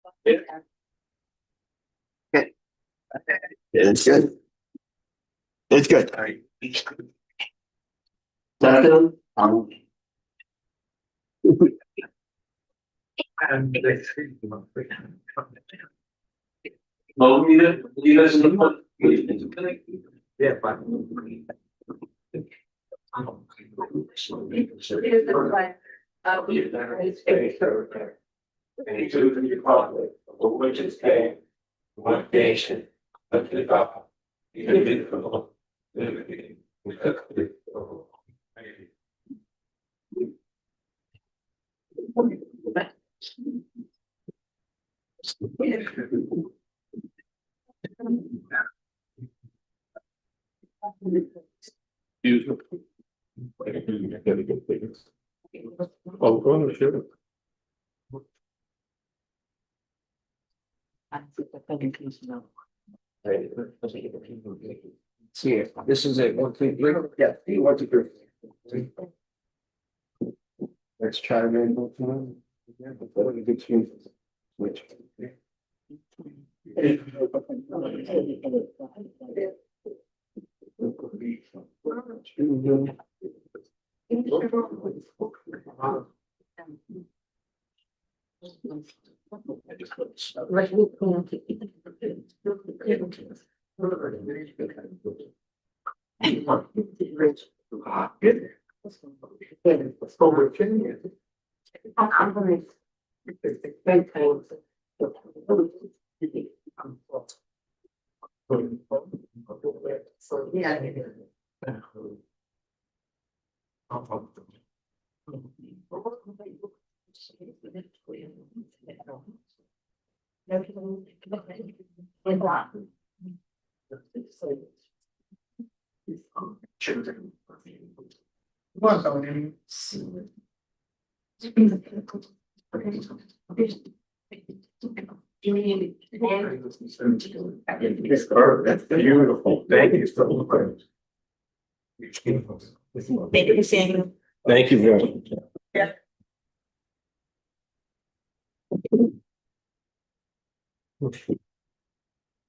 Okay. It's good. It's good. Second, Yeah, which is a one nation, under God, indivisible, liberty, and justice for all. Oh, sure. See, this is a one, two, three. Yeah, one, two, three. Let's try again. Yeah, before we get to which. That's beautiful. Thank you so much. Thank you, Samuel. Thank you very much.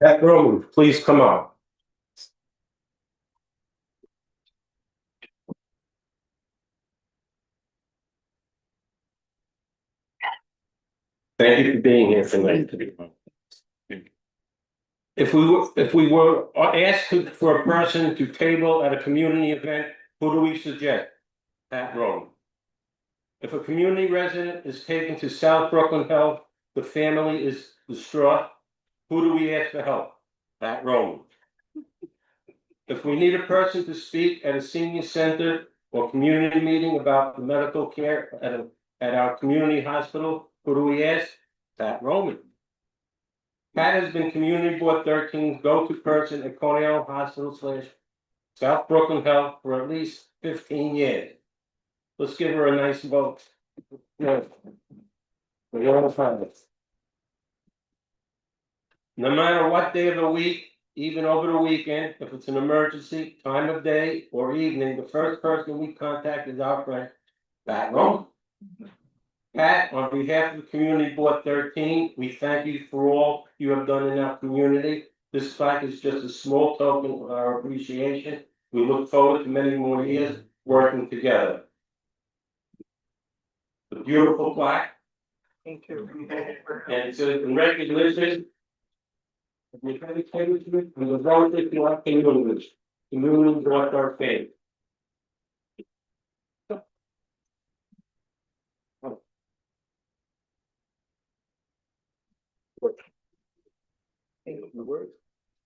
Pat Roman, please come out. Thank you for being here tonight. If we were asked for a person to table at a community event, who do we suggest? Pat Roman. If a community resident is taken to South Brooklyn Health, the family is distraught, who do we ask for help? Pat Roman. If we need a person to speak at a senior center or community meeting about the medical care at our community hospital, who do we ask? Pat Roman. Pat has been Community Board 13's go-to person at Cornell Hospital / South Brooklyn Health for at least 15 years. Let's give her a nice vote. Yeah. No matter what day of the week, even over the weekend, if it's an emergency, time of day or evening, the first person we contact is our friend, Pat Roman. Pat, on behalf of the Community Board 13, we thank you for all you have done in our community. This plaque is just a small token of our appreciation. We look forward to many more years working together. The beautiful plaque. Thank you. And it's in recognition. We try to take it to it, and the relative to our communities. Communities like our faith.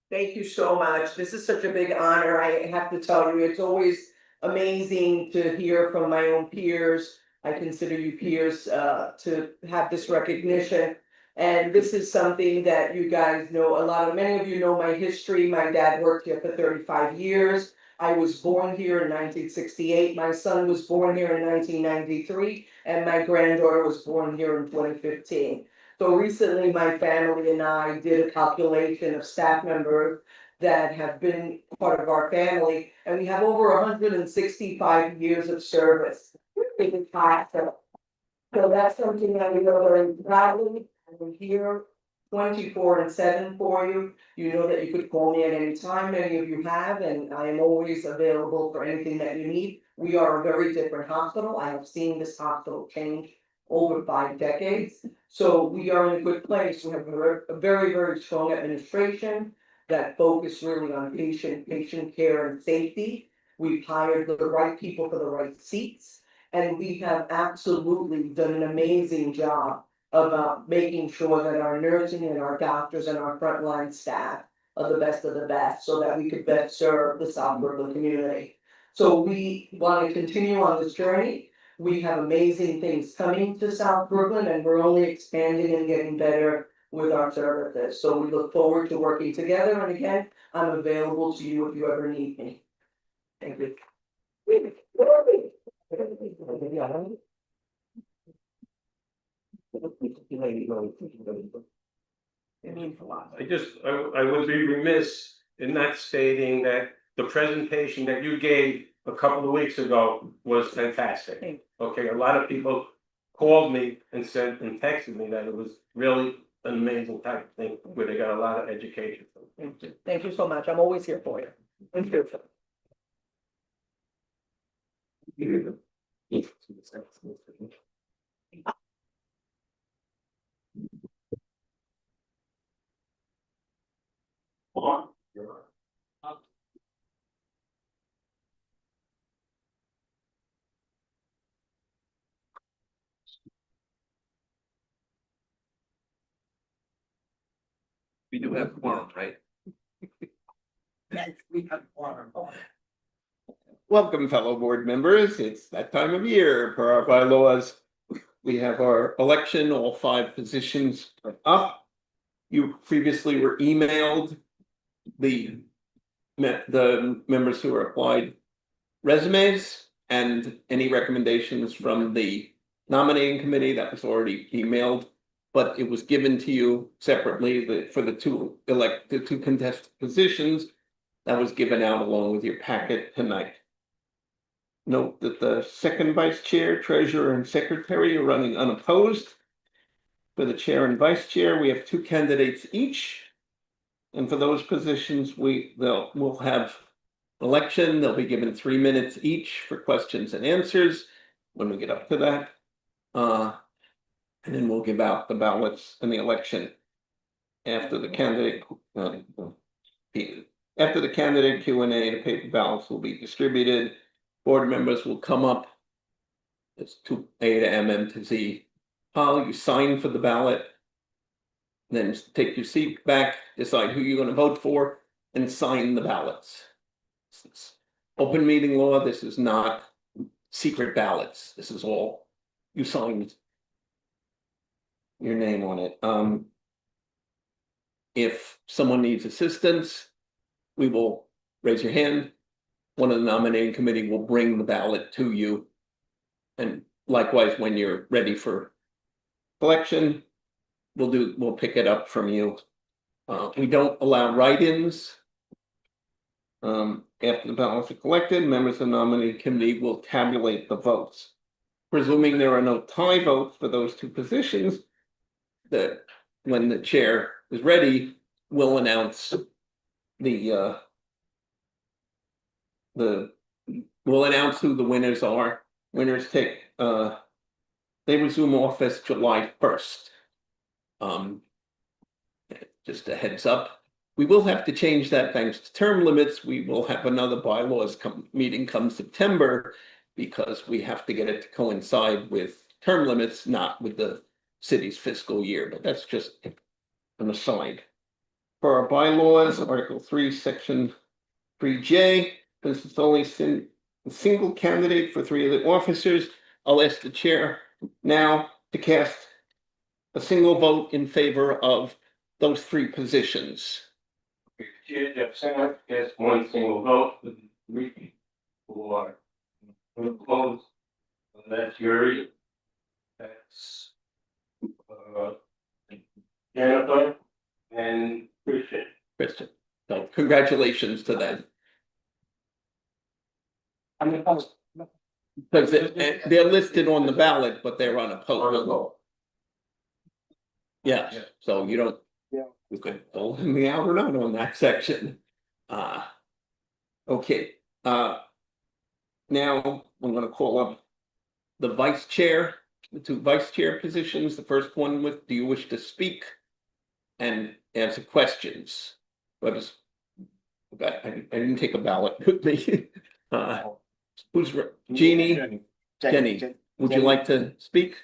Thank you so much. This is such a big honor. I have to tell you, it's always amazing to hear from my own peers. I consider you peers to have this recognition. And this is something that you guys know many of you know my history. My dad worked here for 35 years. I was born here in 1968. My son was born here in 1993, and my granddaughter was born here in 2015. So recently, my family and I did a calculation of staff members that have been part of our family, and we have over 165 years of service in the hospital. So that's something that we know very proudly. I'm here 24/7 for you. You know that you could call me at any time, many of you have, and I am always available for anything that you need. We are a very different hospital. I have seen this hospital change over 5 decades. So we are in a good place. We have a very, very strong administration that focus really on patient care and safety. We've hired the right people for the right seats, and we have absolutely done an amazing job about making sure that our nursing and our doctors and our frontline staff are of the best, so that we could best serve the South Brooklyn community. So we want to continue on this journey. We have amazing things coming to South Brooklyn, and we're only expanding and getting better with our services. So we look forward to working together, and again, I'm available to you if you ever need me. Thank you. It means a lot. I would be remiss in not stating that the presentation that you gave a couple of weeks ago was fantastic. Thank Okay, a lot of people called me and said and texted me that it was really an amazing type of thing where they got a lot of education. Thank you. Thank you so much. I'm always here for you. Thank you. We do have quorum, right? Yes, we have quorum. Welcome, fellow board members. It's that time of year per our bylaws. We have our election, all 5 positions are up. You previously were emailed the members who are applied resumes and any recommendations from the nominating committee. That was already emailed, but it was given to you separately for the two contested positions. That was given out along with your packet tonight. Note that the second vice chair, treasurer, and secretary are running unopposed. For the chair and vice chair, we have 2 candidates each. And for those positions, we'll have election. They'll be given 3 minutes each for questions and answers when we get up to that. And then we'll give out the ballots in the election after the candidate Q&A, the paper ballots will be distributed. Board members will come up. It's to A to M, M to Z. You sign for the ballot. Then take your seat back, decide who you're going to vote for, and sign the ballots. It's open meeting law. This is not secret ballots. This is all you signed your name on it. If someone needs assistance, we will raise your hand. One of the nominating committee will bring the ballot to you. And likewise, when you're ready for collection, we'll pick it up from you. We don't allow write-ins. After the ballots are collected, members of the nominating committee will tabulate the votes. Presuming there are no tie votes for those 2 positions, that when the chair is ready, we'll announce we'll announce who the winners are. Winners they resume office July 1st. Just a heads up. We will have to change that thanks to term limits. We will have another bylaws meeting come September because we have to get it to coincide with term limits, not with the city's fiscal year, but that's just an aside. For our bylaws, Article 3, Section 3J, since it's only a single candidate for 3 of the officers, I'll ask the chair now to cast a single vote in favor of those 3 positions. Chair Jeff Singer gets 1 single vote with 3 who are opposed. That's Yuri. That's Jennifer and Christian. So congratulations to them. I'm opposed. Because they're listed on the ballot, but they're unopposed. Yes, Yeah. so you don't. Yeah. We could pull me out or not on that section. Okay, now I'm gonna call up the vice chair, the two vice chair positions. The first one with, do you wish to speak and answer questions? What is, I didn't take a ballot with me. Who's, Jeannie? Jenny, would you like to speak?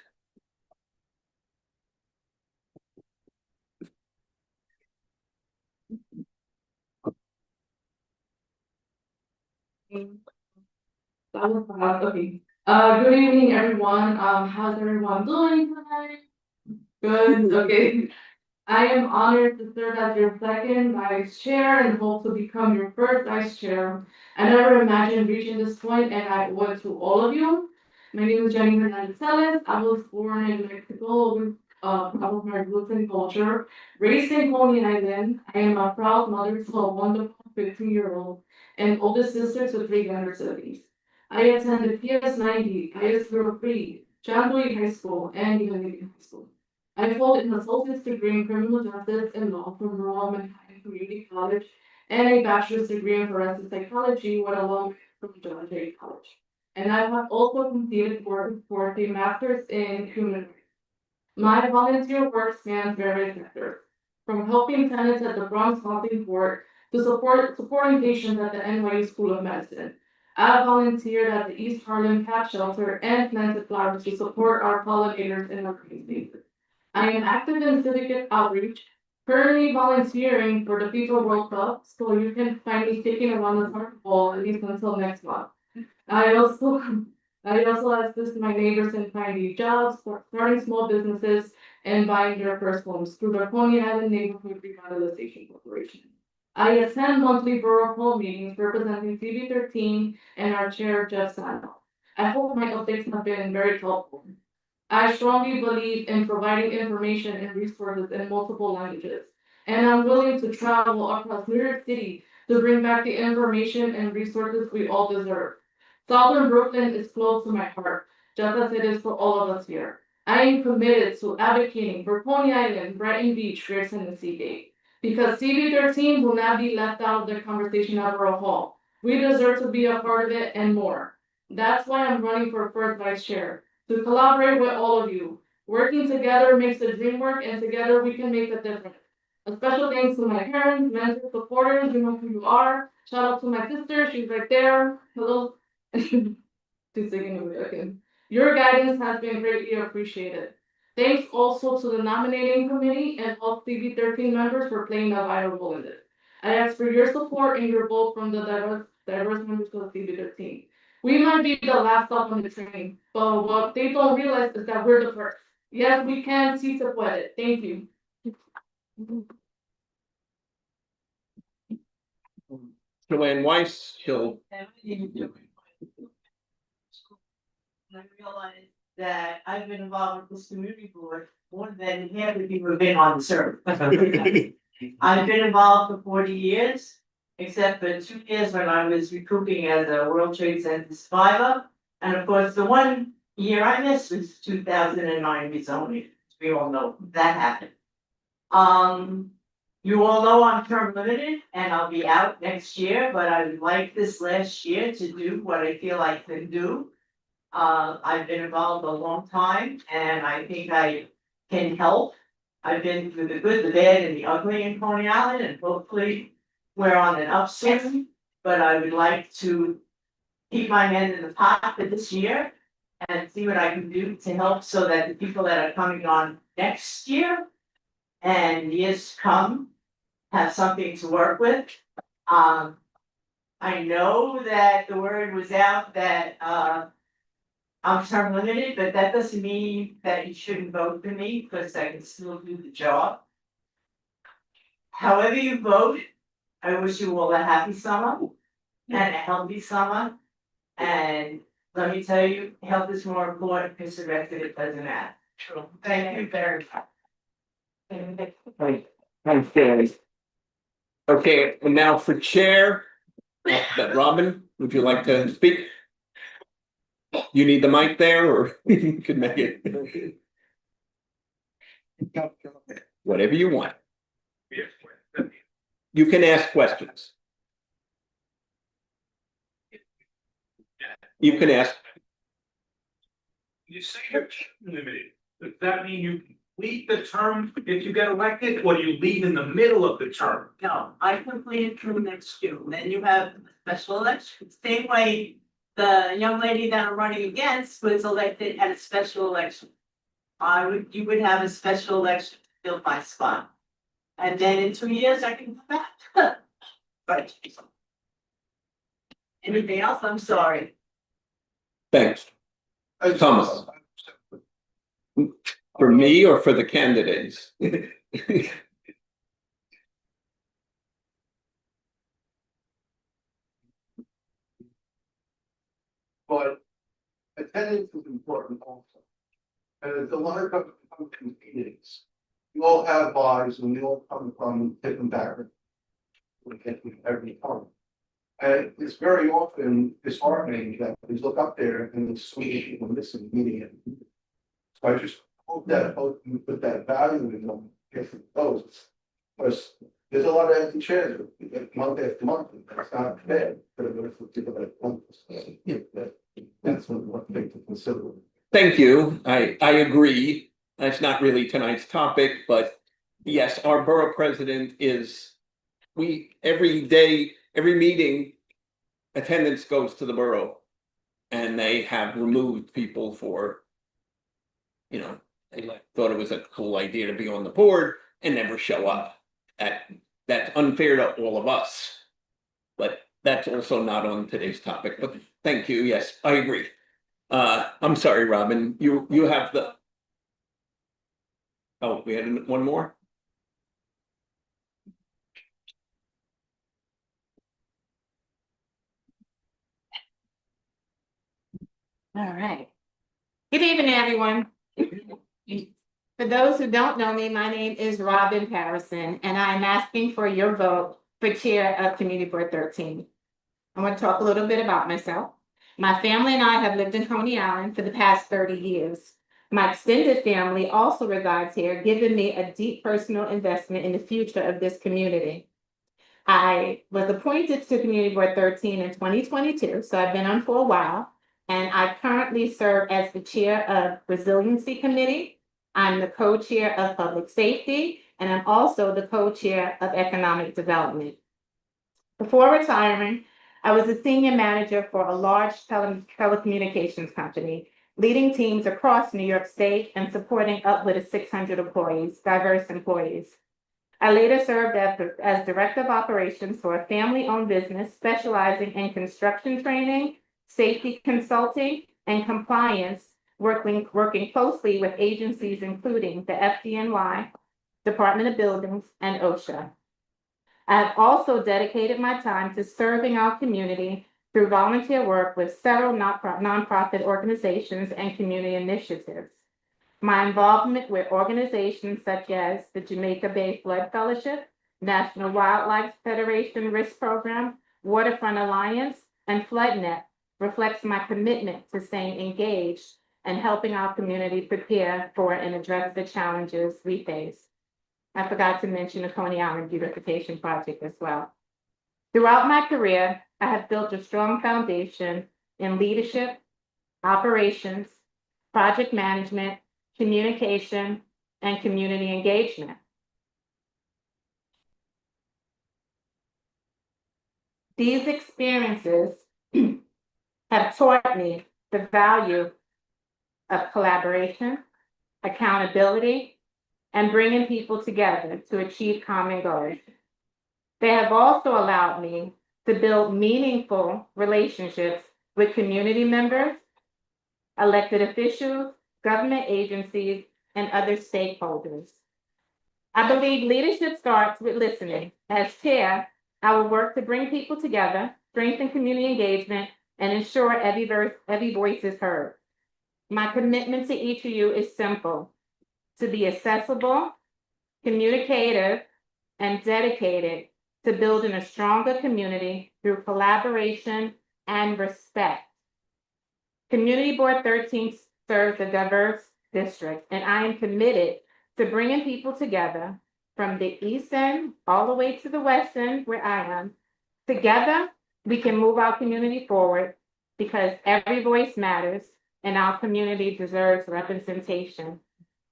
Okay. Good evening, everyone. How's everyone doing tonight? Good, okay. I am honored to serve as your second vice chair and hope to become your first vice chair. I never imagined reaching this point, and I owe it to all of you. My name is Jenny Hernandez. I was born in Mexico with of my roots and culture. Raised in Coney Island, I am a proud mother to a wonderful 15-year-old and oldest sister to 3 younger siblings. I attended PS90, IS03, John Boyd High School, and Union High School. I hold an associate's degree in criminal justice and law from Rural Manhattan Community College and a bachelor's degree in forensic psychology with a law from John Jay College. And I have also completed work for a master's in human rights. My volunteer work spans various sectors, from helping tenants at the Bronx Housing Board to supporting patients at the NYU School of Medicine. I volunteered at the East Harlem Cat Shelter and planted flowers to support our pollinators in our community. I am active in civic outreach, currently volunteering for the FIFA World Cup, so you can find me kicking around the soccer ball at least until next month. I also assist my neighbors in finding jobs, starting small businesses, and buying their first homes through the Coney Island Neighborhood Revitalization Corporation. I attend monthly borough hall meetings representing CB13 and our chair, Jeff Sano. I hope my updates have been very helpful. I strongly believe in providing information and resources in multiple languages, and I'm willing to travel across New York City to bring back the information and resources we all deserve. Southern Brooklyn is close to my heart, just as it is for all of us here. I am committed to advocating for Coney Island, Brighton Beach, Grayson, and Seagate, because CB13 will not be left out of the conversation at Borough Hall. We deserve to be a part of it and more. That's why I'm running for first vice chair, to collaborate with all of you. Working together makes the dream work, and together we can make a difference. A special thanks to my parents, mentors, supporters, you know who you are. Shout out to my sister, she's right there. Hello. She's singing away, okay. Your guidance has been greatly appreciated. Thanks also to the nominating committee and all CB13 members for playing a vital role in this. I ask for your support and your vote from the diverse members of CB13. We might be the last stop on the train, but what they don't realize is that we're the first. Yes, we can, see se puede. Thank you. Joanne Weiss, she'll. I realized that I've been involved with this community board more than half the people have been on the serve. I've been involved for 40 years, except for 2 years when I was recouping as a World Trade Center survivor. And of course, the 1 year I missed was 2009 rezoning. We all know that happened. You all know I'm term limited and I'll be out next year, but I would like this last year to do what I feel I can do. I've been involved a long time and I think I can help. I've been through the good, the bad, and the ugly in Coney Island, and hopefully we're on an upswing. But I would like to keep my hand in the pot for this year and see what I can do to help so that the people that are coming on next year and years to come have something to work with. I know that the word was out that I'm term limited, but that doesn't mean that you shouldn't vote for me because I can still do the job. However you vote, I wish you all a happy summer and a healthy summer. And let me tell you, health is more important because the rest of it doesn't matter. True. Thank you very much. Thanks, Danny. Okay, and now for chair, Robin, would you like to speak? You need the mic there, or you can make it? Whatever you want. You can ask questions. You can ask, You say you're limited, does that mean you complete the term if you get elected, or you leave in the middle of the term? No, I completed through next June, then you have special elections, same way the young lady that I'm running against was elected at a special election. You would have a special election to fill my spot. And then in 2 years, I can come back. But. Anything else? I'm sorry. thanks. Thomas. For me or for the candidates? But attendance is important also. And there's a lot of company meetings. You all have lives and we all come from different backgrounds. We get to every time. And it's very often disheartening that we look up there and it's sweet people missing meeting it. So I just hope that both you put that value in them, if it goes. Because there's a lot of empty chairs, month after month, and that's not fair. But if people that want that's one thing to consider. Thank you. I agree. That's not really tonight's topic, but yes, our borough president is, every day, every meeting, attendance goes to the borough. And they have removed people for, they thought it was a cool idea to be on the board and never show up. That's unfair to all of us. But that's also not on today's topic, but thank you. Yes, I agree. I'm sorry, Robin, you have the. Oh, we had one more? All right. Good evening, everyone. For those who don't know me, my name is Robin Harrison, and I'm asking for your vote for Chair of Community Board 13. I want to talk a little bit about myself. My family and I have lived in Coney Island for the past 30 years. My extended family also resides here, giving me a deep personal investment in the future of this community. I was appointed to Community Board 13 in 2022, so I've been on for a while. And I currently serve as the chair of Resiliency Committee. I'm the co-chair of Public Safety, and I'm also the co-chair of Economic Development. Before retiring, I was a senior manager for a large telecommunications company, leading teams across New York State and supporting upward of 600 employees, diverse employees. I later served as Director of Operations for a family-owned business specializing in construction training, safety consulting, and compliance, working closely with agencies including the FDNY, Department of Buildings, and OSHA. I have also dedicated my time to serving our community through volunteer work with several nonprofit organizations and community initiatives. My involvement with organizations such as the Jamaica Bay Flood Fellowship, National Wildlife Federation Risk Program, Waterfront Alliance, and FloodNet reflects my commitment to staying engaged and helping our community prepare for and address the challenges we face. I forgot to mention the Coney Island Beautification Project as well. Throughout my career, I have built a strong foundation in leadership, operations, project management, communication, and community engagement. These experiences have taught me the value of collaboration, accountability, and bringing people together to achieve common goals. They have also allowed me to build meaningful relationships with community members, elected officials, government agencies, and other stakeholders. I believe leadership starts with listening. As chair, I will work to bring people together, strengthen community engagement, and ensure every voice is heard. My commitment to each of you is simple: to be accessible, communicative, and dedicated to building a stronger community through collaboration and respect. Community Board 13 serves a diverse district, and I am committed to bringing people together from the east end all the way to the west end where I am. Together, we can move our community forward because every voice matters and our community deserves representation.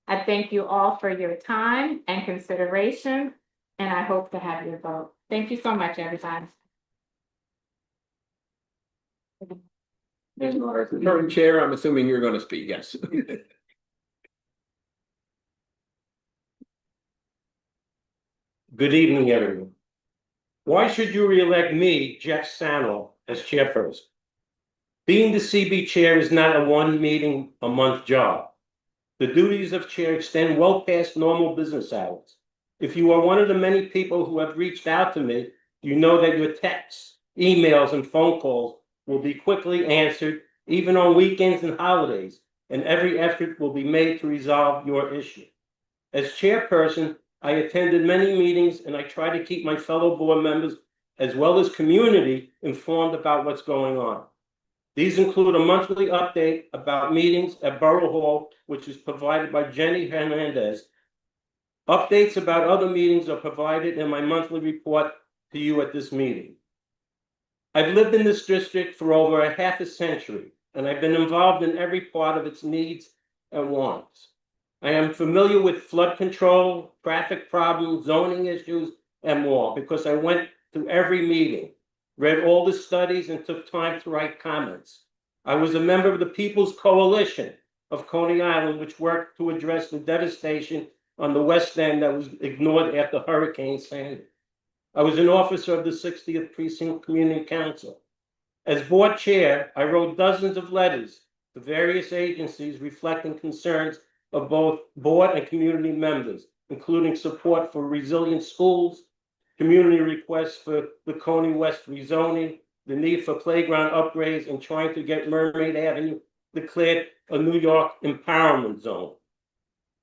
I thank you all for your time and consideration, and I hope to have your vote. Thank you so much, everybody. Current chair, I'm assuming you're gonna speak, yes. Good evening, everyone. Why should you reelect me, Jeff Sannell, as chairperson? Being the CB chair is not a one meeting a month job. The duties of chair extend well past normal business hours. If you are one of the many people who have reached out to me, you know that your texts, emails, and phone calls will be quickly answered, even on weekends and holidays, and every effort will be made to resolve your issue. As chairperson, I attended many meetings and I try to keep my fellow board members as well as community informed about what's going on. These include a monthly update about meetings at Borough Hall, which is provided by Jenny Hernandez. Updates about other meetings are provided in my monthly report to you at this meeting. I've lived in this district for over a half a century, and I've been involved in every part of its needs and wants. I am familiar with flood control, traffic problems, zoning issues, and more because I went to every meeting, read all the studies, and took time to write comments. I was a member of the People's Coalition of Coney Island, which worked to address the devastation on the West End that was ignored after Hurricane Sandy. I was an officer of the 60th Precinct Community Council. As board chair, I wrote dozens of letters to various agencies reflecting concerns of both board and community members, including support for resilient schools, community requests for the Coney West rezoning, the need for playground upgrades, and trying to get Mermaid Avenue declared a New York empowerment zone.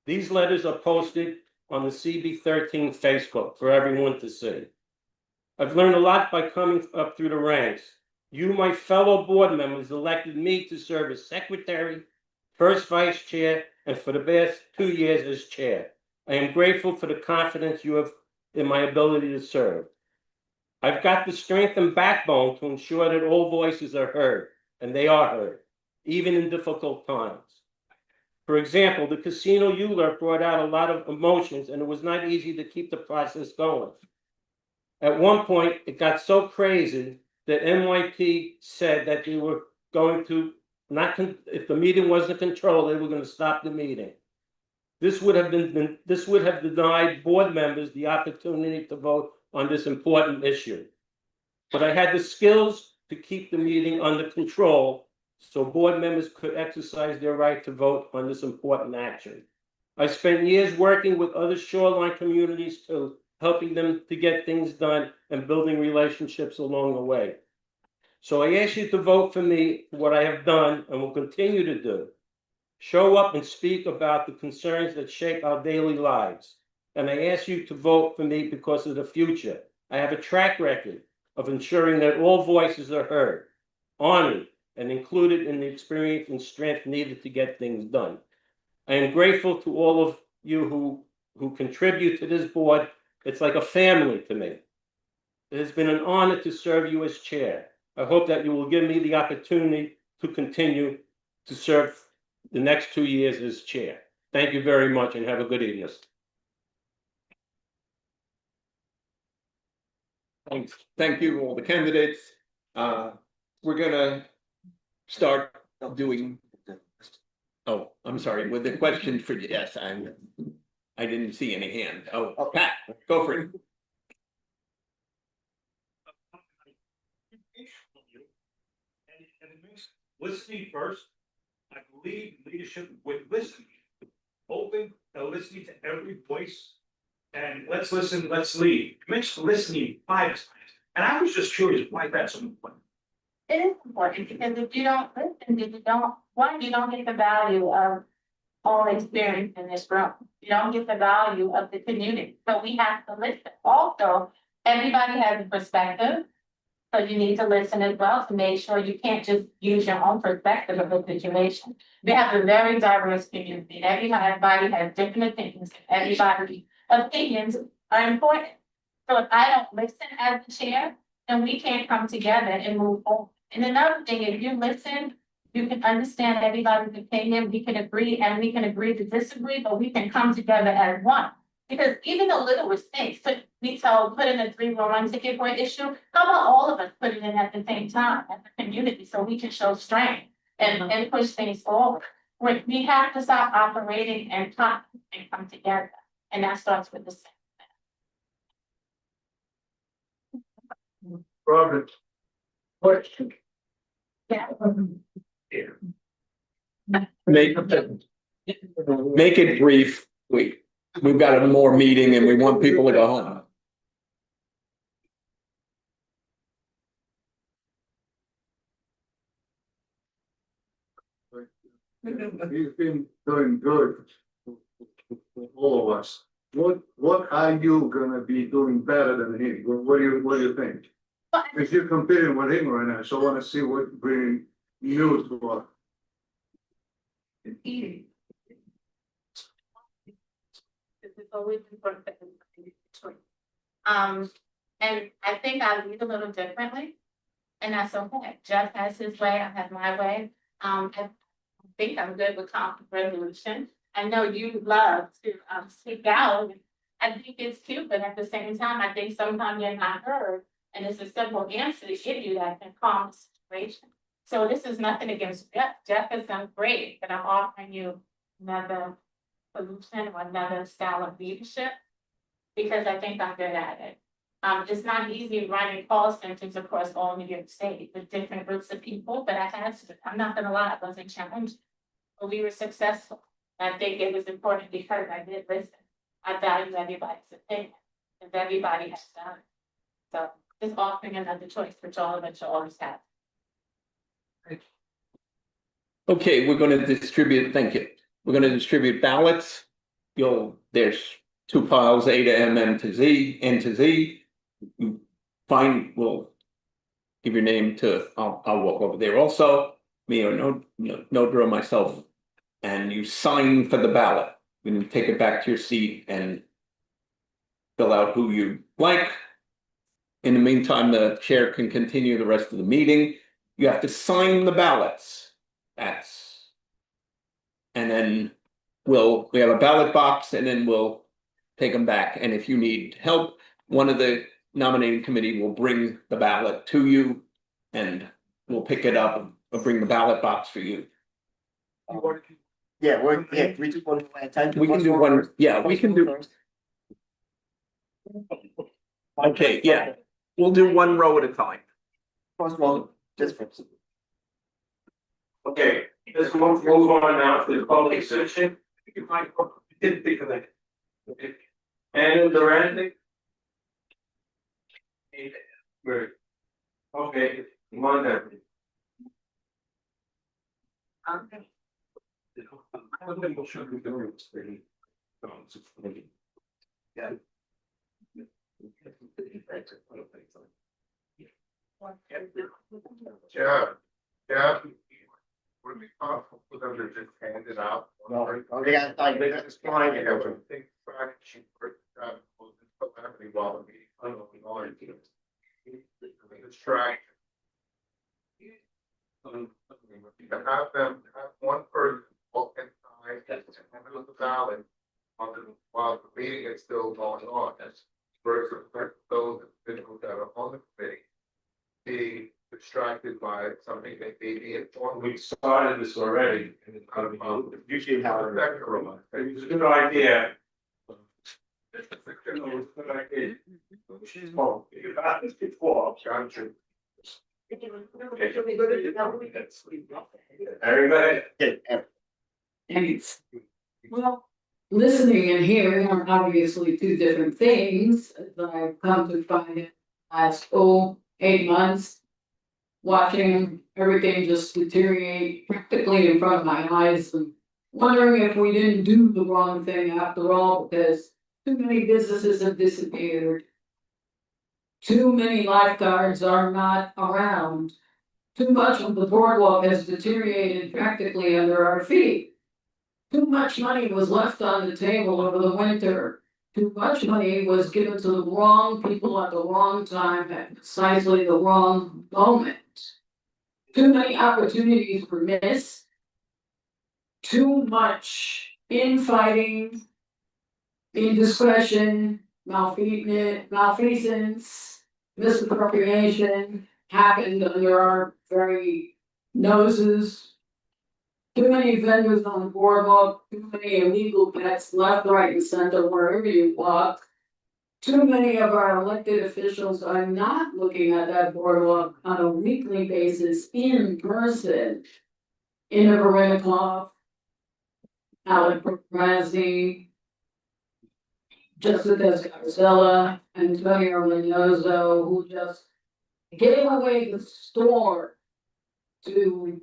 These letters are posted on the CB13 Facebook for everyone to see. I've learned a lot by coming up through the ranks. You, my fellow board members, elected me to serve as secretary, first vice chair, and for the past 2 years as chair. I am grateful for the confidence you have in my ability to serve. I've got the strength and backbone to ensure that all voices are heard, and they are heard, even in difficult times. For example, the casino ULURP brought out a lot of emotions, and it was not easy to keep the process going. At one point, it got so crazy that NYP said that they were going to if the meeting wasn't controlled, they were going to stop the meeting. This would have denied board members the opportunity to vote on this important issue. But I had the skills to keep the meeting under control so board members could exercise their right to vote on this important action. I spent years working with other shoreline communities too, helping them to get things done and building relationships along the way. So I ask you to vote for me for what I have done and will continue to do. Show up and speak about the concerns that shape our daily lives. And I ask you to vote for me because of the future. I have a track record of ensuring that all voices are heard, honored, and included in the experience and strength needed to get things done. I am grateful to all of you who contribute to this board. It's like a family to me. It has been an honor to serve you as chair. I hope that you will give me the opportunity to continue to serve the next 2 years as chair. Thank you very much and have a good evening. Thanks. Thank you, all the candidates. We're gonna start doing. Oh, I'm sorry, with the question for, yes, I didn't see any hand. Oh, Pat, go for it. And it means listening first. I believe leadership with listening, open and listening to every voice. And let's listen, let's lead. You mentioned listening 5 times. And I was just curious why that's so important. It is important because if you don't listen, you don't get the value of all experience in this room. You don't get the value of the community. So we have to listen. Also, everybody has a perspective. So you need to listen as well to make sure you can't just use your own perspective of the situation. We have a very diverse community, and everybody has different opinions, everybody's opinions are important. So if I don't listen as the chair, then we can't come together and move forward. And another thing, if you listen, you can understand everybody's opinion, we can agree and we can agree to disagree, but we can come together as one. Because even the little mistakes, put in a 3-1 ticket for an issue, how about all of us put it in at the same time as a community, so we can show strength and push things forward. We have to stop operating and talk and come together, and that starts with the same. Robert. Question. Yeah. Make it brief. We've got a more meeting and we want people to go home. He's been doing good for all of us. What are you gonna be doing better than him? What do you think? If you're competing with him right now, so I wanna see what bring new to us. This is always important. And I think I lead a little differently, and that's okay. Jeff has his way, I have my way. I think I'm good with conflict resolution. I know you love to speak out. I think it's cute, but at the same time, I think sometimes you're not heard, and it's a simple answer to give you that can calm the situation. So this is nothing against Jeff. Jeff has done great, but I'm offering you another solution or another style of leadership because I think I'm good at it. It's not easy running call centers across all New York State with different groups of people, but I had to. I'm not gonna lie, it wasn't challenging, but we were successful. I think it was important because I did listen. I value everybody's opinion, and everybody has done. So just offering another choice, which all of us should always have. Okay, we're gonna distribute, thank you. We're gonna distribute ballots. There's 2 piles, A to M, M to Z, N to Z. We'll give your name to, I'll walk over there also, me or Nodra, myself. And you sign for the ballot. You can take it back to your seat and fill out who you like. In the meantime, the chair can continue the rest of the meeting. You have to sign the ballots. And then we have a ballot box and then we'll take them back. And if you need help, one of the nominating committee will bring the ballot to you and we'll pick it up or bring the ballot box for you. We do one at a time. We can do one, yeah, we can do. Okay, yeah, we'll do one row at a time. First one, just for. Okay, let's move on now to the public section. You might, didn't think of that. Okay. And the random. Okay, come on down. Yeah. Yeah. Would it be possible for them to just hand it out? They got time. They just find it, everything, back, cheap, while the meeting, I don't know, we all are doing it. Distract. You can have them, have one person walk inside and handle the ballot while the meeting is still going on. Versus those individuals that are on the committee being distracted by something they may be informed. We started this already. Usually how. It was a good idea. It was a good idea. Oh, you got this before, gotcha. Everybody? Well, listening and hearing are obviously two different things that I've come to find in the last 8 months. Watching everything just deteriorate practically in front of my eyes and wondering if we didn't do the wrong thing after all, because too many businesses have disappeared. Too many lifeguards are not around. Too much of the boardwalk has deteriorated practically under our feet. Too much money was left on the table over the winter. Too much money was given to the wrong people at the wrong time at precisely the wrong moment. Too many opportunities were missed. Too much infighting, indiscretion, malfeasance, misappropriation happened under our very noses. Too many vendors on the boardwalk, too many illegal pets left, right, and center wherever you walk. Too many of our elected officials are not looking at that boardwalk on a weekly basis in person. Ina Varenikov, Alec Razzi, Jessica Scarcella, Antonio Reynoso, who just gave away the store to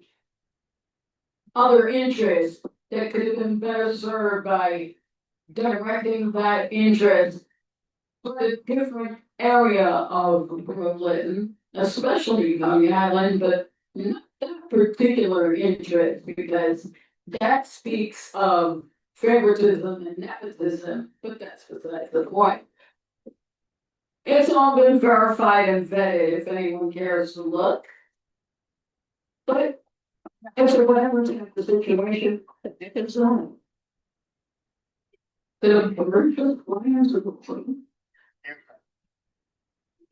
other interests that could have been better served by directing that interest to a different area of Brooklyn, especially Long Island, but not that particular interest, because that speaks of favoritism and nepotism, but that's beside the point. It's all been verified and vetted if anyone cares to look. But it's a whatever type of situation, it's not. The commercial plans of the plan.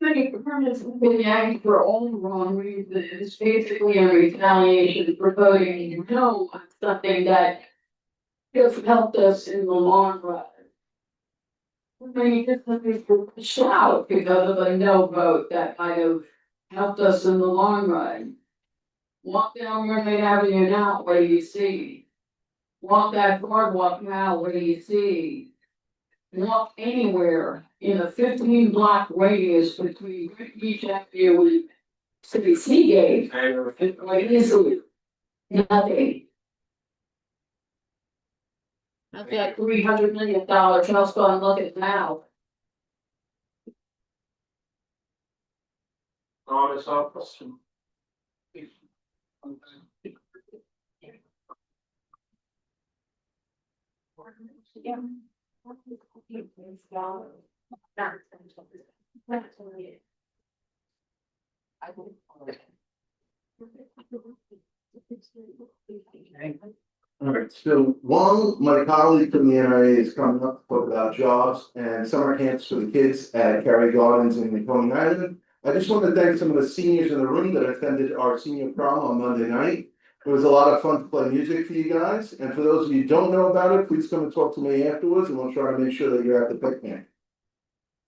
Many permits have been yanked for all the wrong reasons, basically in retaliation for voting no on something that has helped us in the long run. Many businesses were pushed out because of a no vote that might have helped us in the long run. Walk down Mermaid Avenue now, what do you see? Walk that boardwalk now, what do you see? Walk anywhere in a 15-block radius between Great Beach Avenue and City Seagate, and quite easily, nothing. I've got $300 million trust fund, look at now. Honest office. Alright, so while my colleague from the NIA is coming up to talk about jobs and summer camps for the kids at Cary Gardens in Coney Island, I just want to thank some of the seniors in the room that attended our senior prom on Monday night. It was a lot of fun to play music for you guys, and for those of you who don't know about it, please come and talk to me afterwards, and we'll try to make sure that you're at the picnic.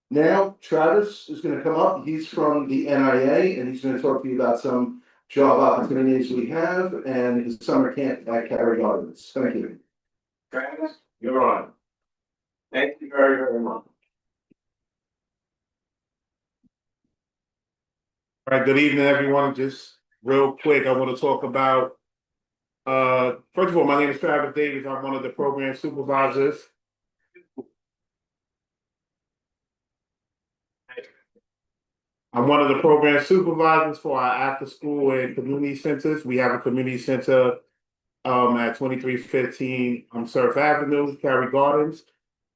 Now, Travis is gonna come up, he's from the NIA, and he's gonna talk to you about some job opportunities we have and his summer camp at Cary Gardens. Thank you. Travis, you're on. Thank you very, very much. All right, good evening, everyone. Just real quick, I want to talk about, first of all, my name is Travis Davis. I'm one of the program supervisors. I'm one of the program supervisors for our after school and community centers. We have a community center at 2315 Surf Avenue, Cary Gardens.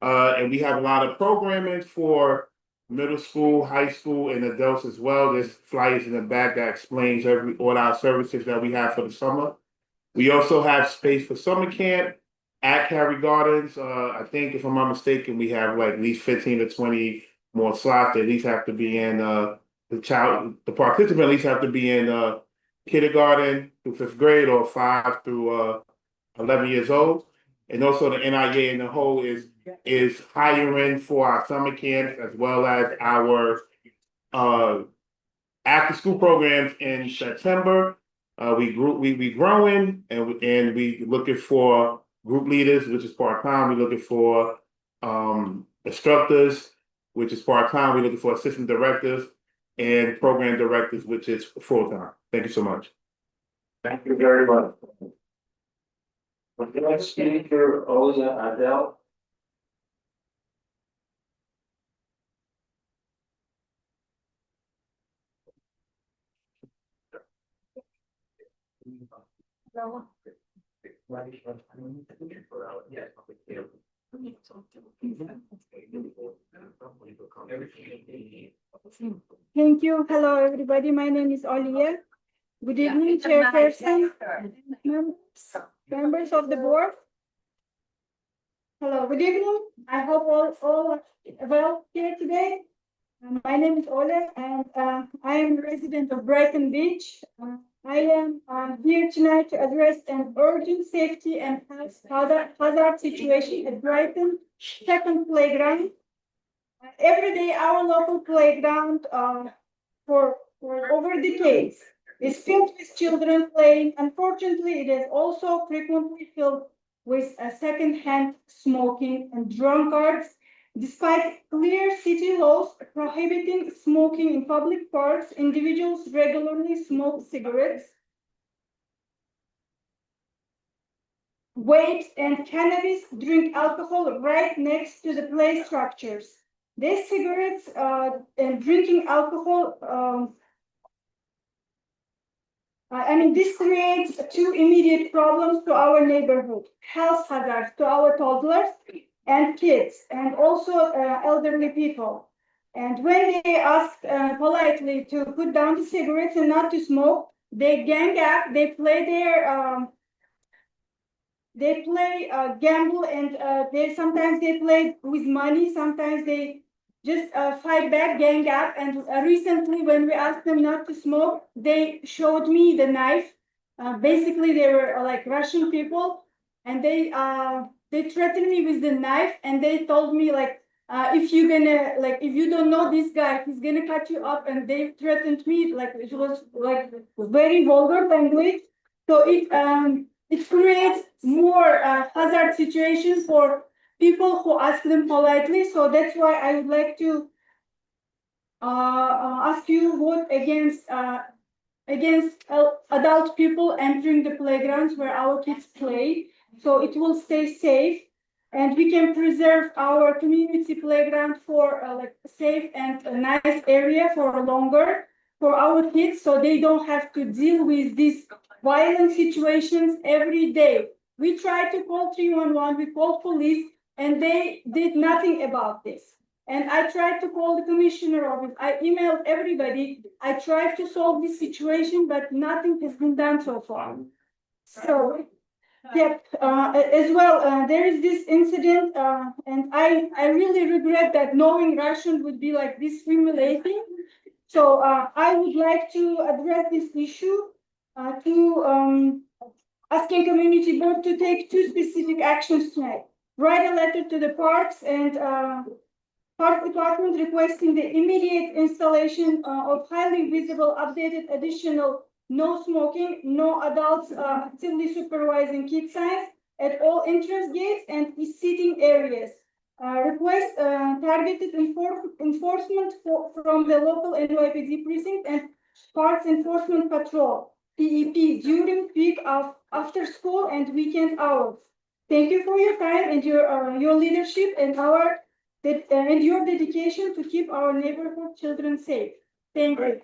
And we have a lot of programming for middle school, high school, and adults as well. There's flyers in the back that explains all our services that we have for the summer. We also have space for summer camp at Cary Gardens. I think if I'm not mistaken, we have like at least 15 to 20 more slots. They at least have to be in the participant at least have to be in kindergarten through 5th grade or 5 through 11 years old. And also the NIA in the whole is hiring for our summer camps as well as our after school programs in September. We growing and we looking for group leaders, which is part-time. We're looking for instructors, which is part-time. We're looking for assistant directors and program directors, which is full-time. Thank you so much. Thank you very much. The next speaker, Ola Adele. Thank you. Hello, everybody. My name is Oliya. Good evening, Chairperson, members of the board. Hello, good evening. I hope all are well here today. My name is Ola, and I am a resident of Brighton Beach. I am here tonight to address an urgent safety and hazard situation at Brighton second playground. Every day, our local playground for over decades is filled with children playing. Unfortunately, it is also frequently filled with second-hand smoking and drunkards. Despite clear city laws prohibiting smoking in public parks, individuals regularly smoke cigarettes, vapes, and cannabis, drink alcohol right next to the play structures. These cigarettes and drinking alcohol, this creates two immediate problems to our neighborhood: health hazards to our toddlers and kids, and also elderly people. And when they ask politely to put down the cigarettes and not to smoke, they gang up, they play gamble, and sometimes they play with money, sometimes they just fight back, gang up. And recently, when we asked them not to smoke, they showed me the knife. Basically, they were like Russian people, and they threatened me with the knife, and they told me like, if you don't know this guy, he's gonna cut you up. And they threatened me, like it was like very vulgar language. So it creates more hazard situations for people who ask them politely. So that's why I would like to ask you vote against adult people entering the playgrounds where our kids play, so it will stay safe, and we can preserve our community playground for like safe and a nice area for longer for our kids, so they don't have to deal with these violent situations every day. We tried to call 311, we called police, and they did nothing about this. And I tried to call the commissioner office. I emailed everybody. I tried to solve this situation, but nothing has been done so far. So, yeah, as well, there is this incident, and I really regret that knowing Russian would be like this humiliating. So I would like to address this issue to asking community board to take two specific actions tonight. Write a letter to the parks and Park Department requesting the immediate installation of highly visible, updated, additional no smoking, no adults actively supervising kid signs at all entrance gates and seating areas. Request targeted enforcement from the local NYPD precinct and Parks Enforcement Patrol, PEP, during peak of after school and weekend hours. Thank you for your time and your leadership and and your dedication to keep our neighborhood children safe. Thank you.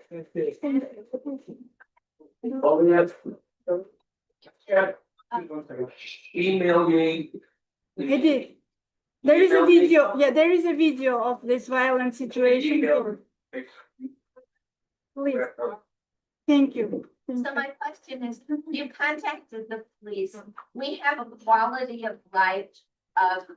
Email me. I did. There is a video. Yeah, there is a video of this violent situation. Please. Thank you. So my question is, you contacted the police. We have a quality of life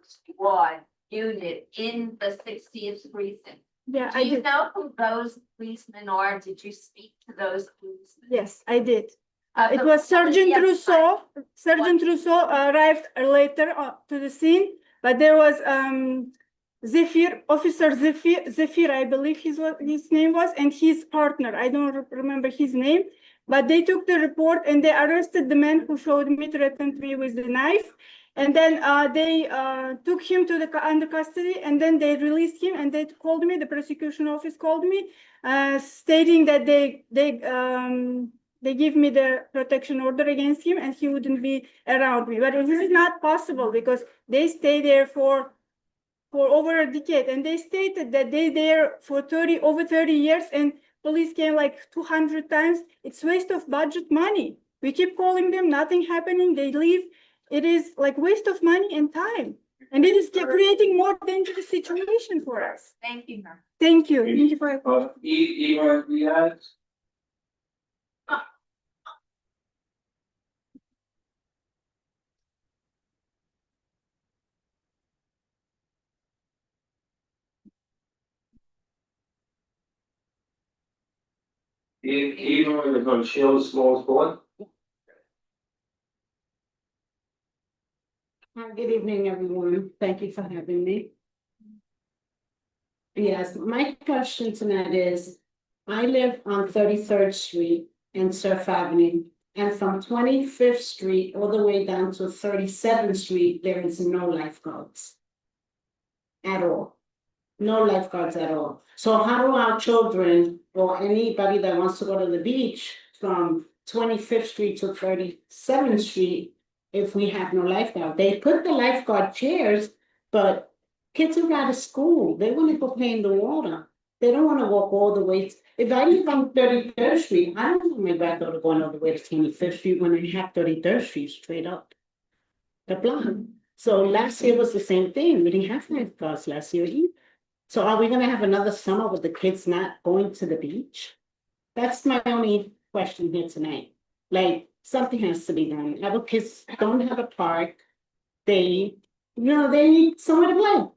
squad unit in the 60th precinct. Yeah, Do you know who those policemen are? Did you speak to those policemen? Yes, I did. It was Sergeant Rousseau. Sergeant Rousseau arrived later to the scene, but there was Officer Zephyr, I believe his name was, and his partner. I don't remember his name, but they took the report and they arrested the man who threatened me with the knife. And then they took him to under custody, and then they released him. And they called me. The prosecution office called me, stating that they give me the protection order against him, and he wouldn't be around me. But this is not possible because they stay there for over a decade, and they stated that they there for over 30 years, and police came like 200 times. It's waste of budget money We keep calling them, nothing happening, they leave. It is like waste of money and time. And it is creating more dangerous situation for us. Thank you, ma'am. Thank you. Thank you for your question. Igor is on Shell's small board. Hi, good evening, everyone. Thank you for having me. Yes, my question tonight is, I live on 33rd Street and Surf Avenue. And from 25th Street all the way down to 37th Street, there is no lifeguards. At all. No lifeguards at all. So how do our children or anybody that wants to go to the beach from 25th Street to 37th Street, if we have no lifeguard? They put the lifeguard chairs, but kids are out of school. They want to go play in the water. They don't want to walk all the way. If I live on 33rd Street, I don't want my granddaughter going all the way to 25th Street when I have 33rd Street straight up. The block. So last year was the same thing. We didn't have lifeguards last year either. So are we gonna have another summer with the kids not going to the beach? That's my only question here tonight. Like, something has to be done. Our kids don't have a park. They need somewhere to play.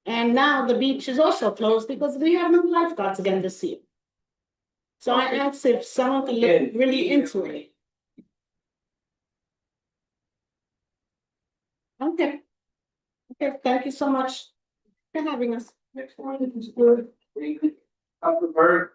And now the beach is also closed because we have no lifeguards again this year. So I asked if someone could look really into it. Okay. Okay, thank you so much for having us. Next one is good. Upper Bird.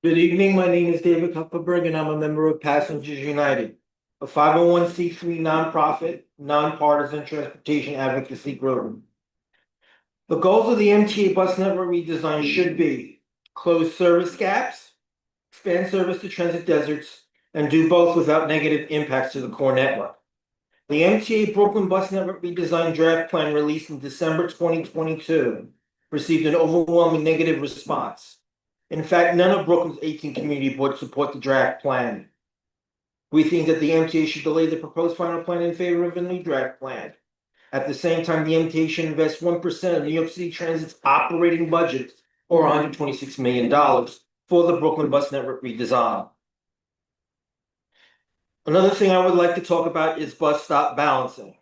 Good evening, my name is David Kupferberg and I'm a member of Passengers United, a 501c3 nonprofit, nonpartisan transportation advocacy group. The goals of the MTA bus network redesign should be close service gaps, expand service to transit deserts, and do both without negative impacts to the core network. The MTA Brooklyn Bus Network redesign draft plan released in December 2022 received an overwhelming negative response. In fact, none of Brooklyn's 18 community boards support the draft plan. We think that the MTA should delay the proposed final plan in favor of a new draft plan. At the same time, the MTA should invest 1% of New York City Transit's operating budget, or $126 million, for the Brooklyn Bus Network redesign. Another thing I would like to talk about is bus stop balancing.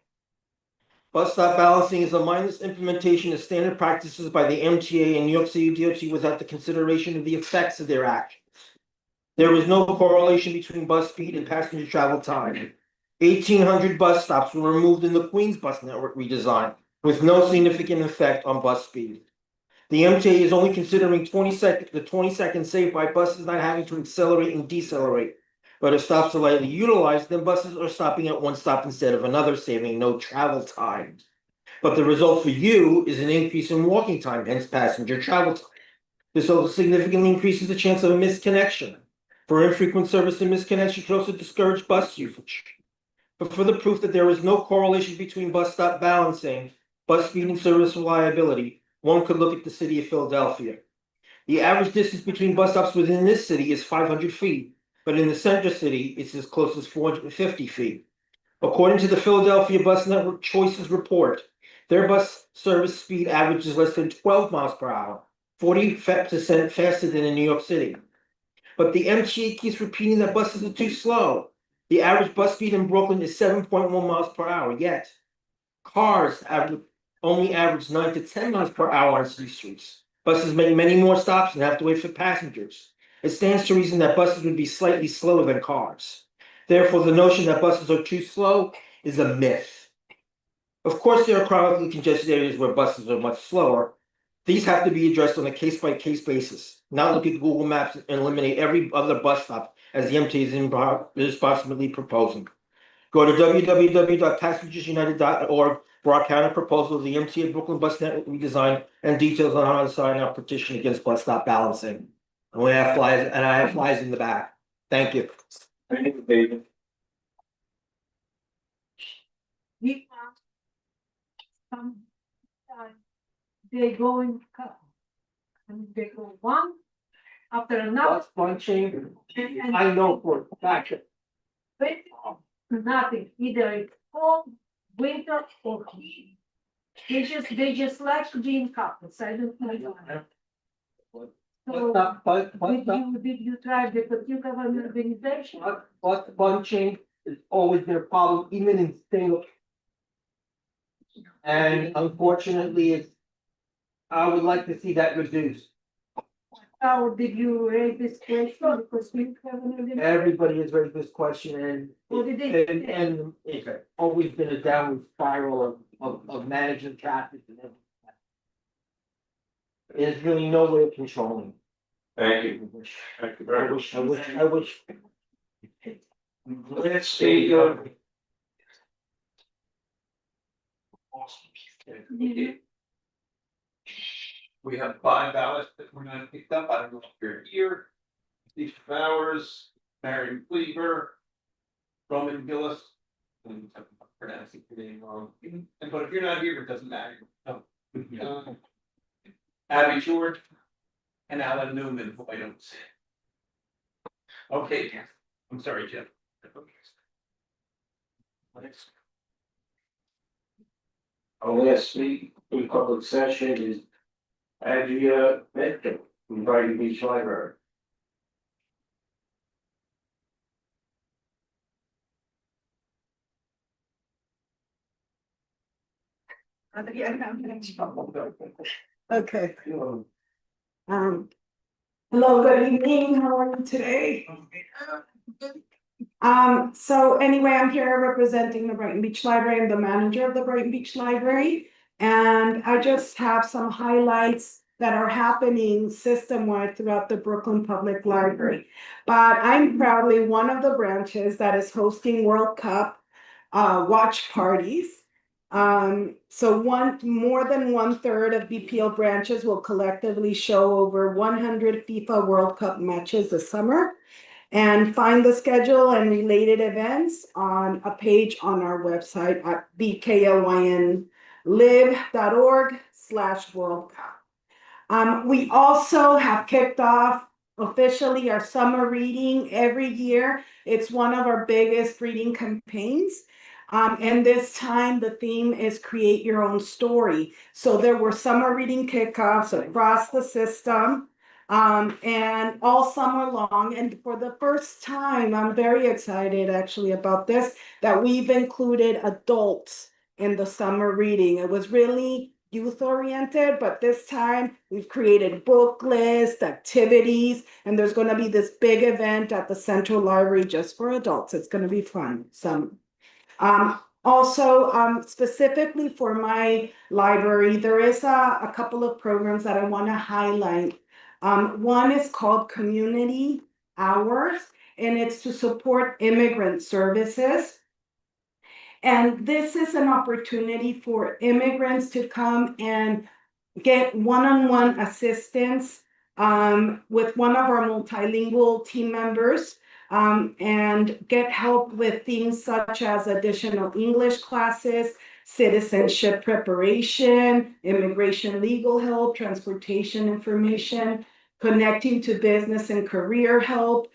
Bus stop balancing is a mindless implementation of standard practices by the MTA and New York City DOT without the consideration of the effects of their actions. There is no correlation between bus speed and passenger travel time. 1,800 bus stops were removed in the Queens Bus Network redesign, with no significant effect on bus speed. The MTA is only considering the 20-second saved by buses not having to accelerate and decelerate. But if stops are lightly utilized, then buses are stopping at one stop instead of another, saving no travel time. But the result for you is an increase in walking time, hence passenger travel time. This also significantly increases the chance of a misconnection. For infrequent service, a misconnection could also discourage bus usage. But for the proof that there is no correlation between bus stop balancing, bus speed, and service reliability, one could look at the city of Philadelphia. The average distance between bus stops within this city is 500 feet. But in the center city, it's as close as 450 feet. According to the Philadelphia Bus Network Choices Report, their bus service speed averages less than 12 miles per hour, 40% faster than in New York City. But the MTA keeps repeating that buses are too slow. The average bus speed in Brooklyn is 7.1 miles per hour, yet cars only average 9 to 10 miles per hour on city streets. Buses make many more stops and have to wait for passengers. It stands to reason that buses would be slightly slower than cars. Therefore, the notion that buses are too slow is a myth. Of course, there are chronically congested areas where buses are much slower. These have to be addressed on a case-by-case basis, not look at Google Maps and eliminate every other bus stop as the MTA is irresponsibly proposing. Go to www.passengersunited.org for our counter proposal of the MTA Brooklyn Bus Network redesign and details on how to sign our petition against bus stop balancing. And I have flyers in the back. Thank you. Thank you, David. they go in couple. And they go one after another. Bus bunching, And I know for a fact. but nothing, either it's cold, winter or heat. They just like to be in couples, I don't know. So, did you try the particular organization? Bus bunching is always their problem, even in state. And unfortunately, I would like to see that reduced. How did you raise this question? Because we have an organization. Everybody has raised this question and What did they say? and it's always been a downward spiral of managing traffic and everything. There's really no way of controlling. Thank you. Thank you very much. I wish. Let's see, we have 5 ballots that were not picked up. I don't know if you're here. Steve Bowers, Mary Cleaver, Roman Gillis. I'm pronouncing your name wrong. But if you're not here, it doesn't matter. No. Abby George and Alan Newman, who I don't see. Okay, I'm sorry, Jeff. Next. Our last speak in public session is Adria Metro from Brighton Beach Library. Okay. Hello, good evening. How are you today? So anyway, I'm here representing the Brighton Beach Library. I'm the manager of the Brighton Beach Library. And I just have some highlights that are happening system-wide throughout the Brooklyn Public Library. But I'm proudly one of the branches that is hosting World Cup watch parties. So more than 1/3 of BPL branches will collectively show over 100 FIFA World Cup matches this summer. And find the schedule and related events on a page on our website at bklynlive.org/World Cup. We also have kicked off officially our summer reading every year. It's one of our biggest reading campaigns. And this time the theme is create your own story. So there were summer reading kickoffs across the system. And all summer long, and for the first time, I'm very excited actually about this, that we've included adults in the summer reading. It was really youth oriented, but this time we've created book lists, activities, and there's going to be this big event at the Central Library just for adults. It's going to be fun. Also, specifically for my library, there is a couple of programs that I want to highlight. One is called Community Hours, and it's to support immigrant services. And this is an opportunity for immigrants to come and get one-on-one assistance with one of our multilingual team members and get help with things such as additional English classes, citizenship preparation, immigration legal help, transportation information, connecting to business and career help,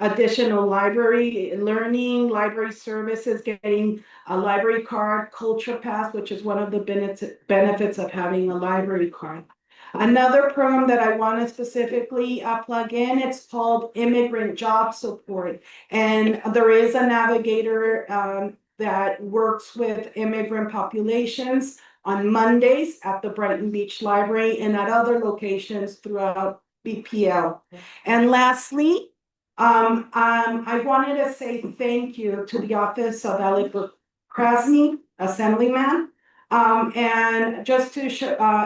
additional library learning, library services, getting a library card, culture pass, which is one of the benefits of having a library card. Another program that I want to specifically plug in, it's called Immigrant Job Support. And there is a navigator that works with immigrant populations on Mondays at the Brighton Beach Library and at other locations throughout BPL. And lastly, I wanted to say thank you to the office of Alec Krasny, Assemblyman, and just to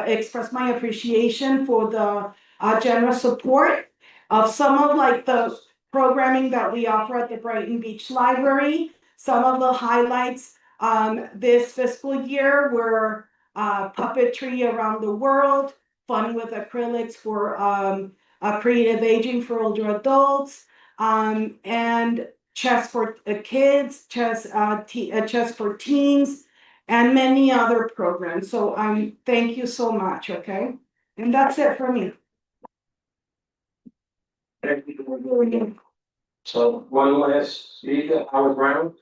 express my appreciation for the generous support of some of like the programming that we offer at the Brighton Beach Library. Some of the highlights this fiscal year were puppetry around the world, fun with acrylics for creative aging for older adults, and chess for kids, chess for teens, and many other programs. So thank you so much, okay? And that's it for me. So one last speaker, Howard Brown.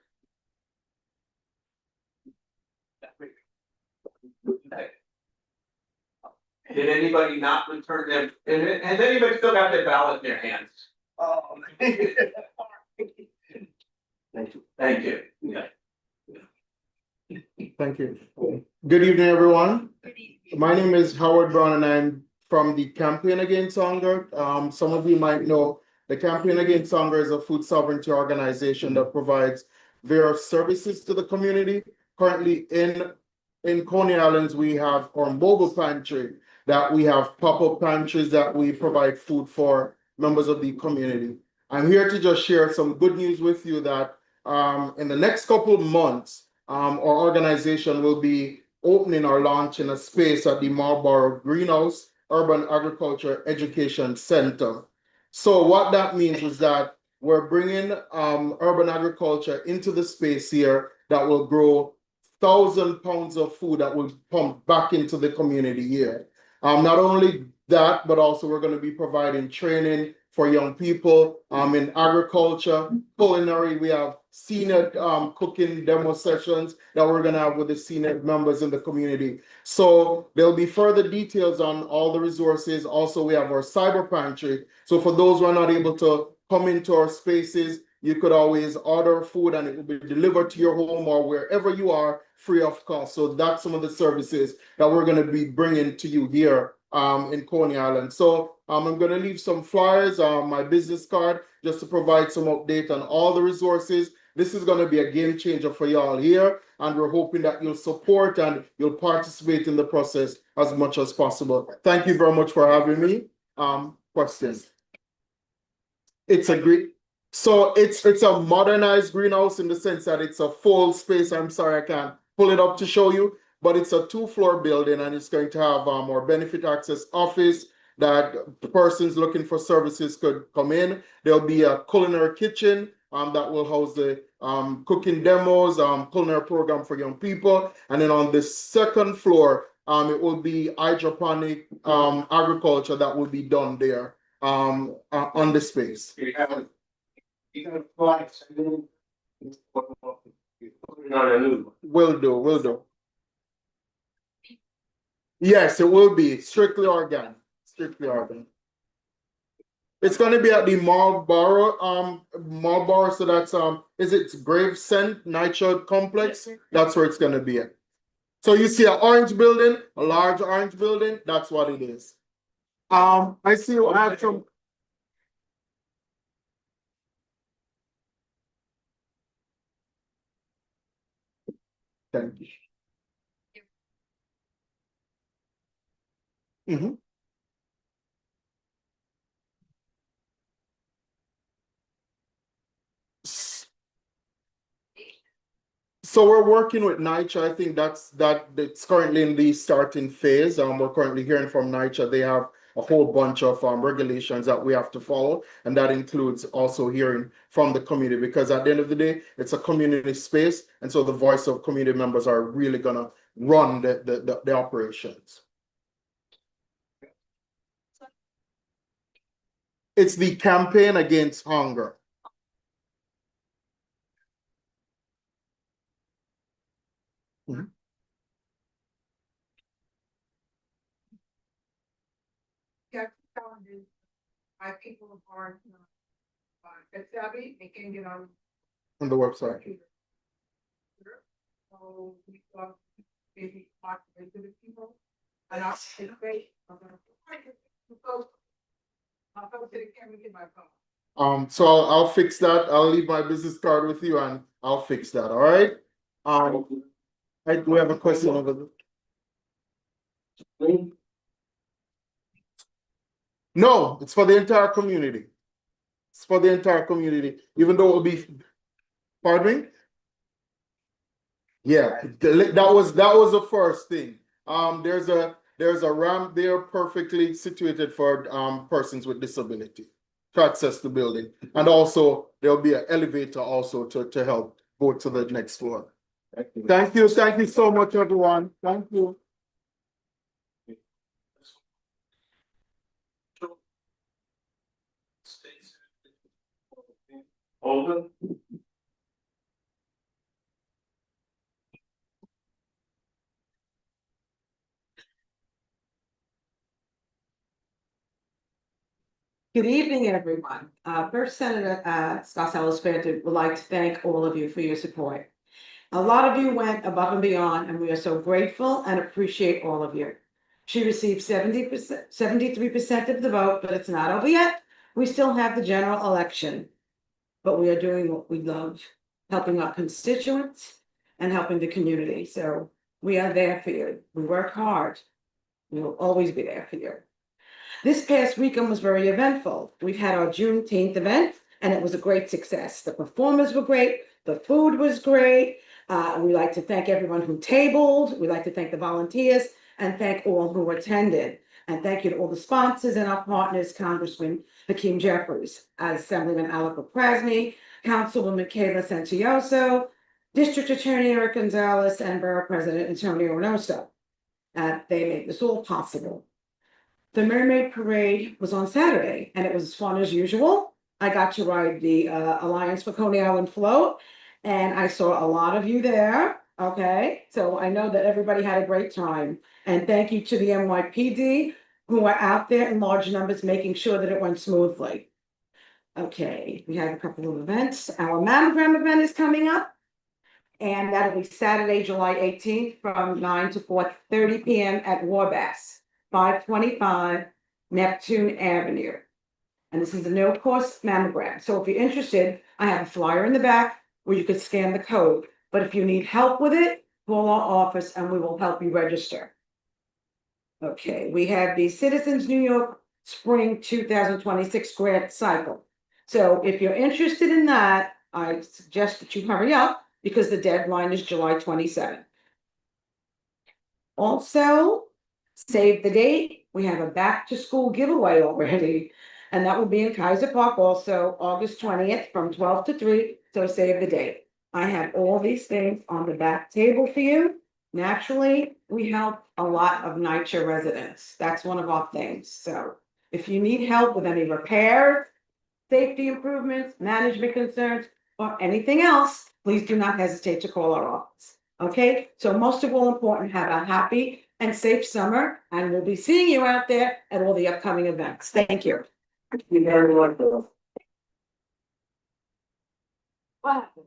Did anybody not return them? Has anybody still got their ballot in their hands? Thank you. Thank you. Thank you. Good evening, everyone. My name is Howard Brown and I'm from the Campaign Against Hunger. Some of you might know the Campaign Against Hunger is a food sovereignty organization that provides various services to the community. Currently in Coney Islands, we have our mobile pantry that we have pop-up pantries that we provide food for members of the community. I'm here to just share some good news with you that in the next couple of months, our organization will be opening or launching a space at the Marlborough Greenhouse Urban Agriculture Education Center. So what that means is that we're bringing urban agriculture into the space here that will grow 1,000 pounds of food that will pump back into the community here. Not only that, but also we're going to be providing training for young people in agriculture, culinary. We have senior cooking demo sessions that we're going to have with the senior members in the community. So there'll be further details on all the resources. Also, we have our cyber pantry. So for those who are not able to come into our spaces, you could always order food and it will be delivered to your home or wherever you are free of cost. So that's some of the services that we're going to be bringing to you here in Coney Island. So I'm going to leave some flyers on my business card just to provide some update on all the resources. This is going to be a game changer for y'all here, and we're hoping that you'll support and you'll participate in the process as much as possible. Thank you very much for having me. Questions? It's a great. So it's a modernized greenhouse in the sense that it's a full space. I'm sorry, I can't pull it up to show you, but it's a 2-floor building and it's going to have our benefit access office that persons looking for services could come in. There'll be a culinary kitchen that will house the cooking demos, culinary program for young people. And then on the second floor, it will be hydroponic agriculture that will be done there on the space. Will do. Yes, it will be strictly organic. It's going to be at the Marlborough, so that's is it Gravesend Nightshade Complex? That's where it's going to be at. So you see an orange building, a large orange building. That's what it is. I see you have some. Thank you. Mm-hmm. So we're working with NYCHA. I think it's currently in the starting phase. We're currently hearing from NYCHA. They have a whole bunch of regulations that we have to follow, and that includes also hearing from the community, because at the end of the day, it's a community space, and so the voice of community members are really gonna run the operations. It's the Campaign Against Hunger. Mm-hmm. My people are savvy, they can get on the website. So we thought maybe talk to the people and I'll say, great. I'll go to the camera and get my phone. So I'll fix that. I'll leave my business card with you and I'll fix that. All right. We have a question over there. No, it's for the entire community. It's for the entire community, even though it will be. Pardon me? Yeah, that was the first thing. There's a ramp there perfectly situated for persons with disability to access the building, and also there'll be an elevator also to help go to the next floor. Thank you so much, everyone. Thank you. Olga? Good evening, everyone. First, Senator Scott Salazar would like to thank all of you for your support. A lot of you went above and beyond, and we are so grateful and appreciate all of you. She received 70%, 73% of the vote, but it's not over yet. We still have the general election, but we are doing what we love, helping our constituents and helping the community. So we are there for you. We work hard. We will always be there for you. This past weekend was very eventful. We've had our Juneteenth event, and it was a great success. The performers were great. The food was great. We like to thank everyone who tabled. We like to thank the volunteers and thank all who attended. And thank you to all the sponsors and our partners, Congressman Hakeem Jeffries, Assemblyman Alaka Krasny, Councilwoman Kayla Santioso, District Attorney Eric Gonzalez, and Borough President Antonio Reynoso. They made this all possible. The Mermaid Parade was on Saturday, and it was as fun as usual. I got to ride the Alliance for Coney Island float, and I saw a lot of you there. Okay, so I know that everybody had a great time. And thank you to the NYPD who are out there in large numbers making sure that it went smoothly. Okay, we have a couple of events. Our mammogram event is coming up, and that'll be Saturday, July 18th from 9 to 4:30 p.m. at Warbass. 525 Neptune Avenue. And this is a no-cost mammogram. So if you're interested, I have a flyer in the back where you could scan the code. But if you need help with it, call our office and we will help you register. Okay, we have the Citizens New York Spring 2026 grant cycle. So if you're interested in that, I suggest that you hurry up because the deadline is July 27th. Also, save the date. We have a back to school giveaway already, and that will be in Kaiser Park also August 20th from 12 to 3. So save the date. I have all these things on the back table for you. Naturally, we help a lot of NYCHA residents. That's one of our things. So if you need help with any repairs, safety improvements, management concerns, or anything else, please do not hesitate to call our office. Okay, so most of all important, have a happy and safe summer, and we'll be seeing you out there at all the upcoming events. Thank you. You're very welcome. What happened?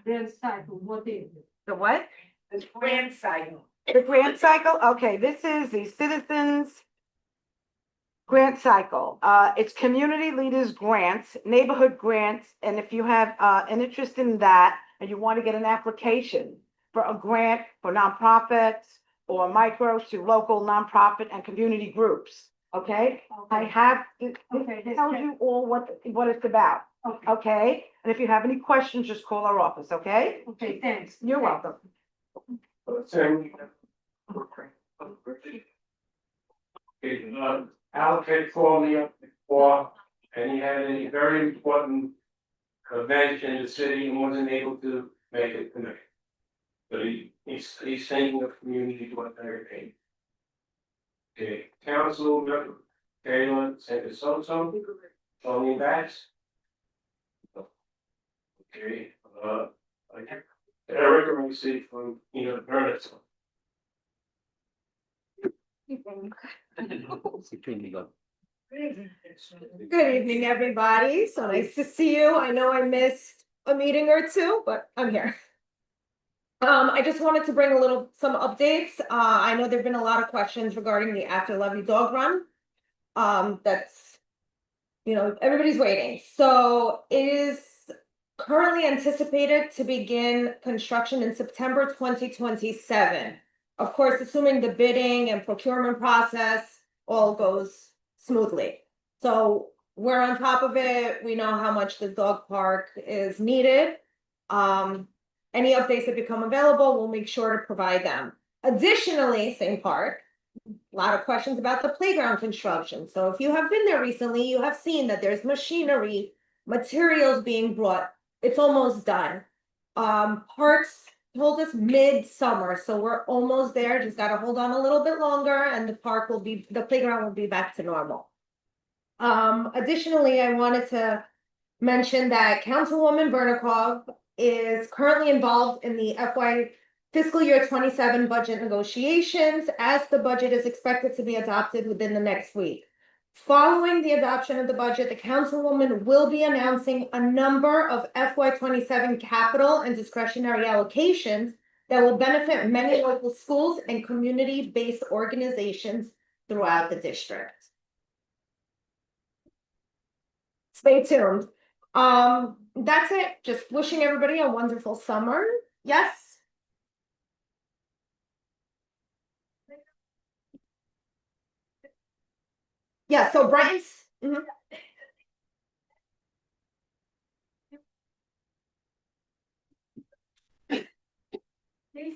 Grand cycle, what is it? The what? The grand cycle. The grant cycle? Okay, this is the Citizens Grant Cycle. It's community leaders grants, neighborhood grants, and if you have an interest in that and you want to get an application for a grant for nonprofits or micro to local nonprofit and community groups, okay? I have, it tells you all what it's about, okay? And if you have any questions, just call our office, okay? Okay, thanks. You're welcome. Allocated called me up before, and he had a very important event in the city and wasn't able to make it tonight. But he's thanking the community for everything. Okay, council member, Kayla, Senator Soto, Tony Bass. Okay, Eric received from, Ernest. Good evening, everybody. So nice to see you. I know I missed a meeting or two, but I'm here. I just wanted to bring some updates. I know there've been a lot of questions regarding the After Levy Dog Run. That's, everybody's waiting. So it is currently anticipated to begin construction in September 2027. Of course, assuming the bidding and procurement process all goes smoothly. So we're on top of it. We know how much the dog park is needed. Any updates that become available, we'll make sure to provide them. Additionally, same park, a lot of questions about the playground construction. So if you have been there recently, you have seen that there's machinery, materials being brought it's almost done. Parks told us mid-summer, so we're almost there, just gotta hold on a little bit longer and the playground will be back to normal. Additionally, I wanted to mention that Councilwoman Vernikov is currently involved in the FY fiscal year 27 budget negotiations, as the budget is expected to be adopted within the next week. Following the adoption of the budget, the councilwoman will be announcing a number of FY 27 capital and discretionary allocations that will benefit many local schools and community-based organizations throughout the district. Stay tuned. That's it. Just wishing everybody a wonderful summer. Yes. Yeah, so Brian's. They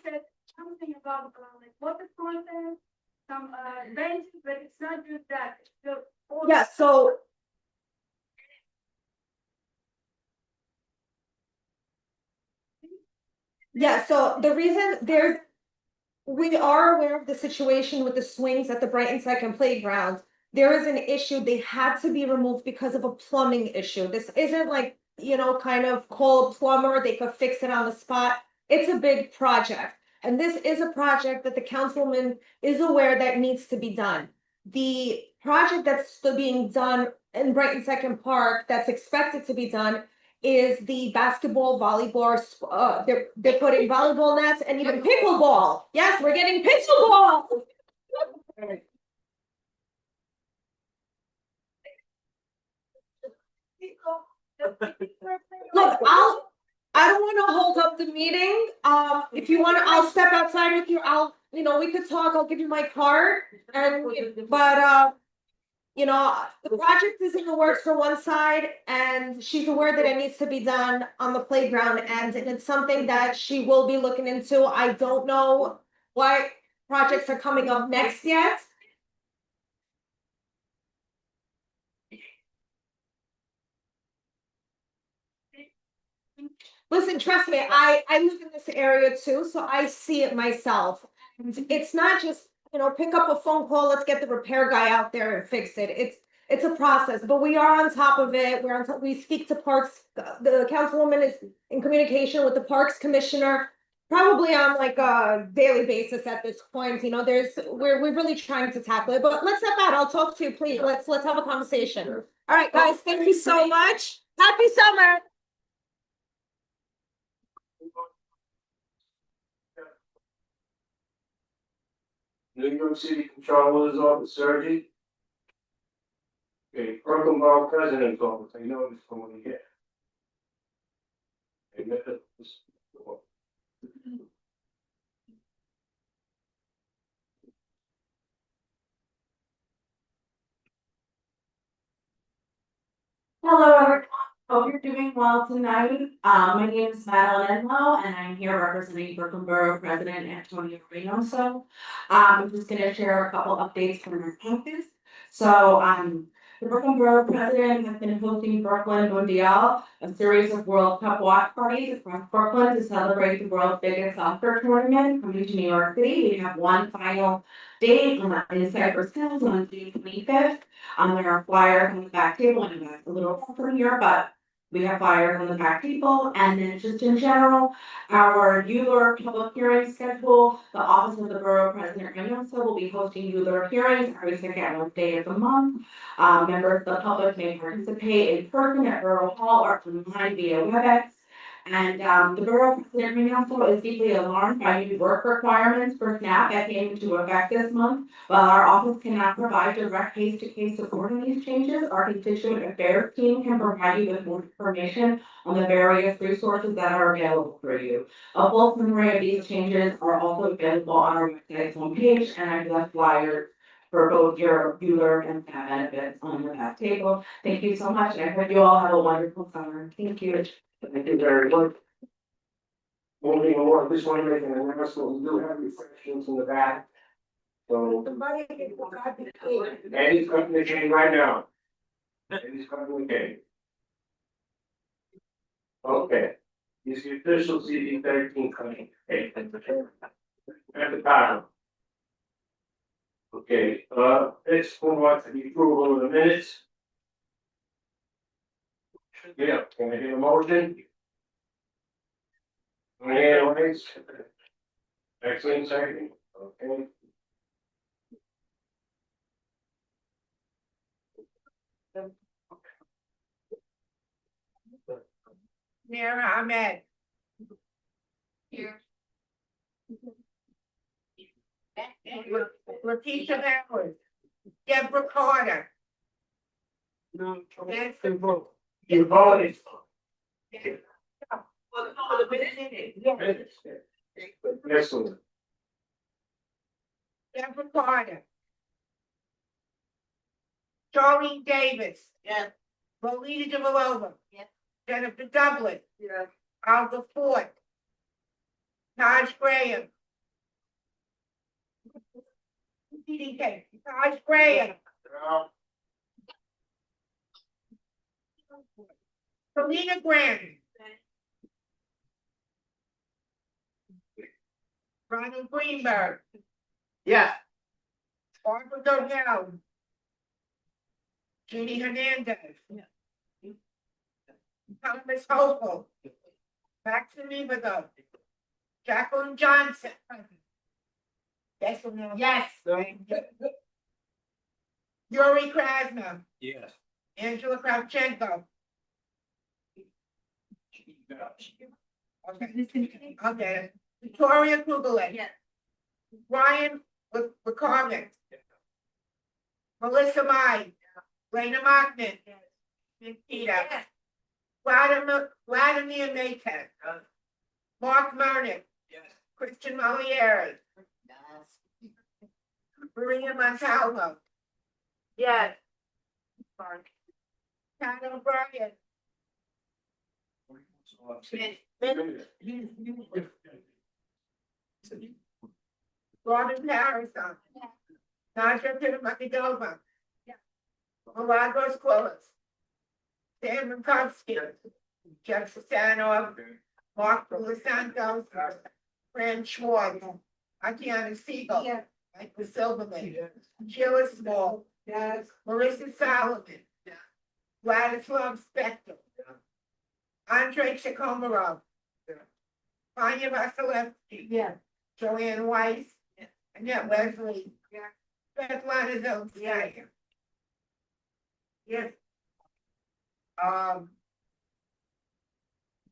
said something about like water content, some benches, but it's not just that. So Yeah, so yeah, so the reason we are aware of the situation with the swings at the Brighton Second Playground. There is an issue, they had to be removed because of a plumbing issue. This isn't like, kind of call a plumber, they could fix it on the spot. It's a big project. And this is a project that the councilwoman is aware that needs to be done. The project that's still being done in Brighton Second Park that's expected to be done is the basketball, volleyball, they're putting volleyball nets and even pickleball. Yes, we're getting pickleball. Look, I don't want to hold up the meeting. If you want to, I'll step outside with you. We could talk. I'll give you my card. The project is in the works for one side, and she's aware that it needs to be done on the playground, and it's something that she will be looking into. I don't know what projects are coming up next yet. Listen, trust me, I live in this area too, so I see it myself. And it's not just, pick up a phone call, let's get the repair guy out there and fix it. It's a process, but we are on top of it. We speak to parks. The councilwoman is in communication with the parks commissioner, probably on like a daily basis at this point. We're really trying to tackle it. But let's step out. I'll talk to you, please. Let's have a conversation. All right, guys. Thank you so much. Happy summer. New York City Controller's Office, Sergi. Okay, Brooklyn Borough President's Office, I know this from when you get. Hello, everyone. Hope you're doing well tonight. My name is Madeline Enlow, and I'm here representing Brooklyn Borough President Antonio Reynoso. I'm just going to share a couple updates from our campus. So, the Brooklyn Borough President has been hosting Brooklyn Mundial, a series of World Cup watch parties across Brooklyn to celebrate the world's biggest soccer tournament coming to New York City. We have one final date in Cypress Hills on June 25th. There are flyers on the back table, and that's a little from here, but we have flyers on the back table. And then just in general, our Euler public hearing schedule, the Office of the Borough President Reynoso will be hosting Euler hearings every second Wednesday of the month. Members of the public may participate in person at Borough Hall or online via WebEx. And the Borough President Reynoso is deeply alarmed by new work requirements for SNAP that came into effect this month. While our office cannot provide direct case-to-case support in these changes, our constituent affairs team can provide you with more information on the various resources that are available for you. A full summary of these changes are also available on our website's homepage, and I've left flyers for both your Euler and SNAP benefits on the back table. Thank you so much, and I hope you all have a wonderful summer. Thank you. Thank you very much. Moving along, just want to make an announcement, we do have refreshments in the back. So, Eddie's cutting the cane right now. Eddie's cutting the cane. Okay, is the official CD 13 coming? Hey, at the bottom. Okay, let's move on to the approval of the minutes. Yeah, can I get a motion? Yeah, wait. Excellent, second, okay. Mira Ahmed. Here. Letitia Edwards. Deborah Carter. No, Nancy vote. You voted. Well, no, the minute. Excellent. Deborah Carter. Charlene Davis. Yes. Lolita Devilova. Yes. Jennifer Dublin. Yes. Alva Ford. Taj Graham. TDK. Taj Graham. Selena Grant. Ronald Greenberg. Yeah. Barbara Donnell. Judy Hernandez. Thomas Hopel. Maxine Ibago. Jacqueline Johnson. Yes or no? Yes. Yuri Krasner. Yes. Angela Kravchenko. Okay. Victoria Kugelik. Yes. Ryan McCormick. Melissa Mai. Lena Mockman. Peter. Vladimir Maytek. Mark Mernick. Christian Molieri. Maria Montalvo. Yes. Pat O'Brien. Robin Harrison. Nadia Pittamakidova. Milagros Quillis. Dan Minkowski. Jeff Sasanov. Mark Santos. Fran Schwartz. Tatiana Siegel. Michael Silverman. Sheila Small. Yes. Marissa Solomon. Vladislav Spector. Andre Chikomarov. Tanya Vasilevsky. Yeah. Joanne Weiss. Annette Wesley. Svetlana Zelskaya. Yes.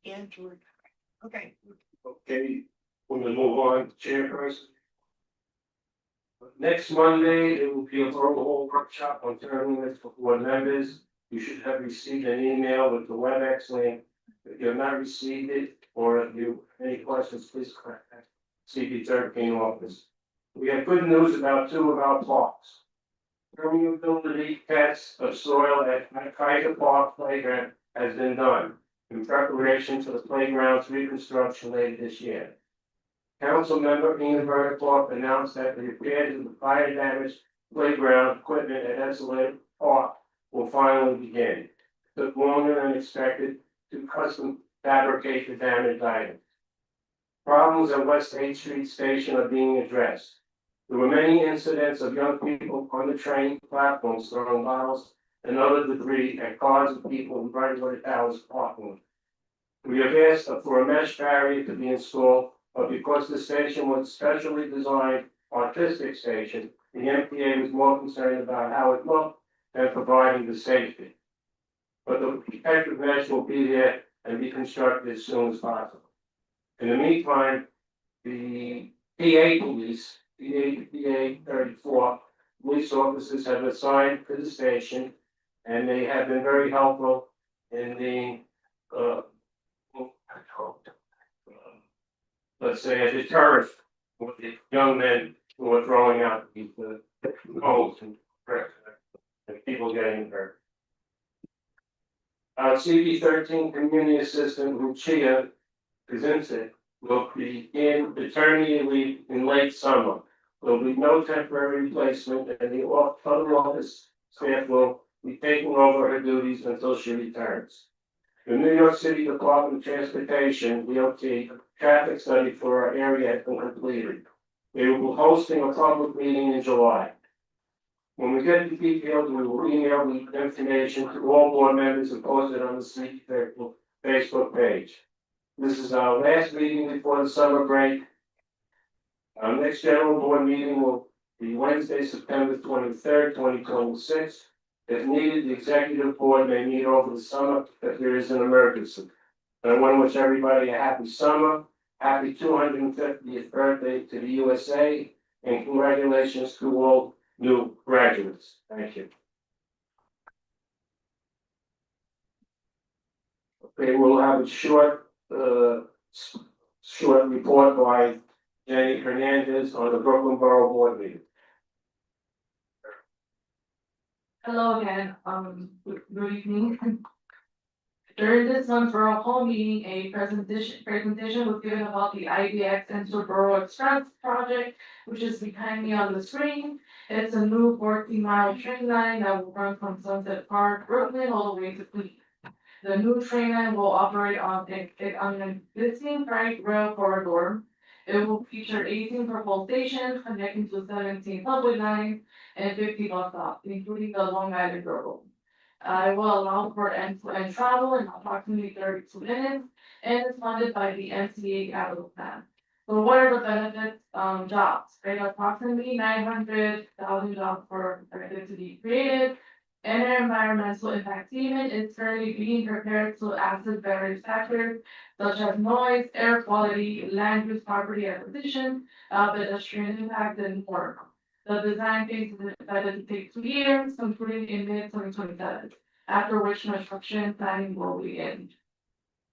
Andrew. Okay. Okay, we're gonna move on to chairperson. Next Monday, there will be a verbal workshop on term limits for board members. You should have received an email with the WebEx link. If you have not received it, or if you have any questions, please contact CP13 office. We have good news about two of our parks. Permeability tests of soil at Kaiser Park Playground has been done in preparation for the playground's reconstruction later this year. Council member Ian Verticloff announced that the repairs of the fire damaged playground equipment at Escalade Park will finally begin. It took longer than expected to custom fabricate the damaged items. Problems at West 8th Street Station are being addressed. There were many incidents of young people on the train platforms throwing bottles and other debris at cars and people in Brightwood Towers parking lot. We have asked for a mesh barrier to be installed, but because the station was a specially designed artistic station, the MTA was more concerned about how it looked than providing the safety. But the protective mesh will be there and be constructed as soon as possible. In the meantime, the PA police, PA 34 police officers have assigned to the station, and they have been very helpful in the let's say a deterrent with the young men who are throwing out the holes and people getting hurt. Our CB13 community assistant Lucia Kaczynski will begin paternity leave in late summer. There will be no temporary replacement, and the other office staff will be taking over her duties until she returns. The New York City Department of Transportation, DOT, traffic study for our area has been completed. We will be hosting a public meeting in July. When we get the details, we will email the information to all board members and post it on the city Facebook page. This is our last meeting before the summer break. Our next general board meeting will be Wednesday, September 23rd, 2026. If needed, the executive board may meet over the summer if there is an emergency. And I want to wish everybody a happy summer, happy 250th birthday to the USA, and congratulations to all new graduates. Thank you. Okay, we'll have a short report by Jenny Hernandez on the Brooklyn Borough Board meeting. Hello again, good evening. During this month's Borough Hall meeting, a presentation was given about the IBX Interborough Express project, which is behind me on the screen. It's a new 14-mile train line that will run from Sunset Park, Brooklyn, all the way to Queens. The new train line will operate on an existing freight rail corridor. It will feature 18 propulsion stations connecting to 17 subway lines and 50 bus stops, including the Long Island Railroad. It will allow for end-to-end travel in approximately 32 minutes and is funded by the MTA capital plan. So what are the benefits? Jobs, right? Approximately 900,000 jobs are expected to be created. And an environmental impact statement is currently being prepared to assess various factors such as noise, air quality, land use, property acquisition, pedestrian impact, and more. The design phase is expected to take 2 years, concluding in mid-2027, after which construction planning will begin.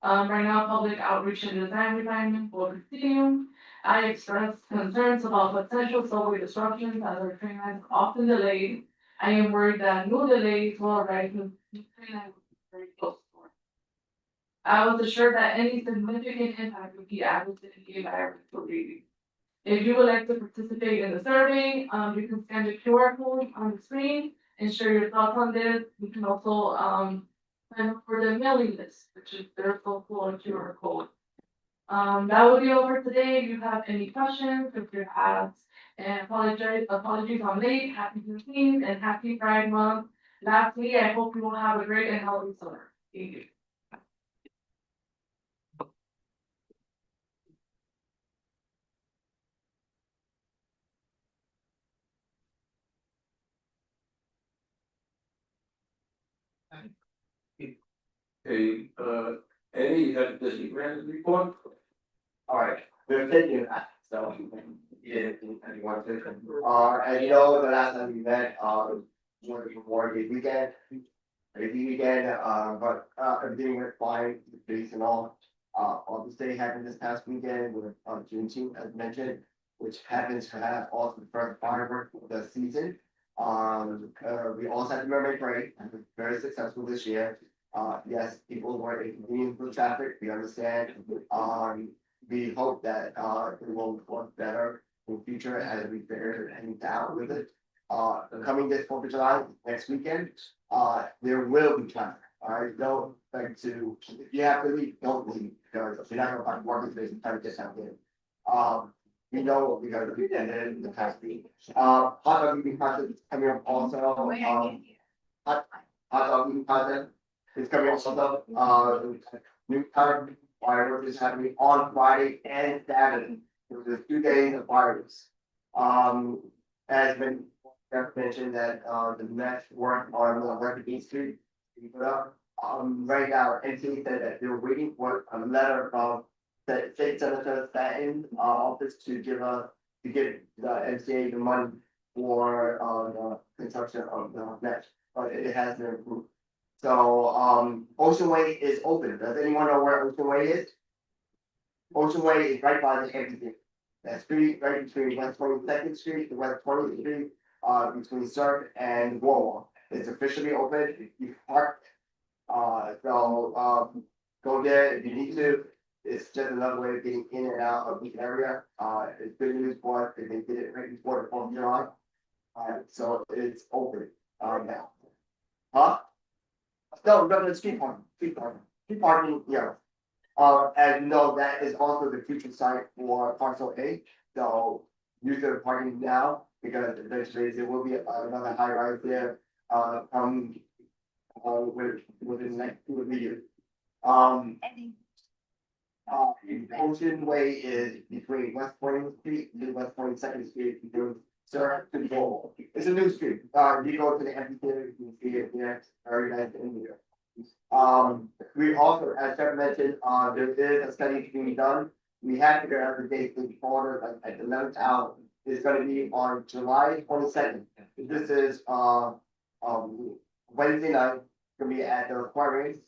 Right now, public outreach and design refinement will continue. I expressed concerns about potential subway disruptions as our train lines are often delayed. I am worried that new delays will arise when the train line will be very close to us. I was assured that any significant impact would be added to the environmental review. If you would like to participate in the survey, you can scan the QR code on the screen and share your thoughts on this. You can also sign up for the mailing list, which is their social QR code. That will be over today. If you have any questions, if you have, and apologies I'm late. Happy Juneteenth and happy Pride Month. Lastly, I hope you will have a great and healthy summer. Thank you. Hey, Eddie, does he grant the report? All right, we're taking that, so, yeah, anyone to, and you know, the last time we met, was before the weekend. Crazy weekend, but, everything went fine, the police and all. August Day happened this past weekend with, Juneteenth, as mentioned, which happens to have also the first fireworks of the season. We also had the Mermaid Parade, and it was very successful this year. Yes, people were inconvenienced with traffic, we understand. We hope that, it will work better in the future as we figure things out with it. Coming this 4th of July, next weekend, there will be traffic. Alright, don't like to, if you have to leave, don't leave, because you're not gonna find working space and time to get out there. We know what we gotta do, and then the past week. Hot dog eating contest coming up also, hot dog eating contest is coming up also, new type fireworks is happening on Friday and Saturday. It was 2 days of fireworks. As been mentioned that, the mesh work on the Record East Street, we put up. Right now, NC said that they're waiting for a letter from the state senator Stanton's office to give the MCA the money for, the construction of the mesh, but it has been approved. So, Ocean Way is open. Does anyone know where Ocean Way is? Ocean Way is right by the amphitheater. That street right between West 22nd Street and West 20th Street, between Surf and Warwalk. It's officially open. If you park, go there if you need to. It's just another way of getting in and out of the area. It's good news for us. They did it right before the 4th of July. So it's open, now. Huh? No, the street parking, parking, as you know, that is also the future site for parcel A, so use the parking now, because eventually there will be another high rise there, within the next 2 or 3 years. Ocean Way is between West Point Street and West Point Second Street, between Sir and Bowl. It's a new street, you go to the amphitheater, you can see it there, very nice in here. We also, as Jeff mentioned, there is a study being done. We have to figure out the date before, like at the 11th hour. It's gonna be on July 22nd. This is, Wednesday night, gonna be at the aquarium.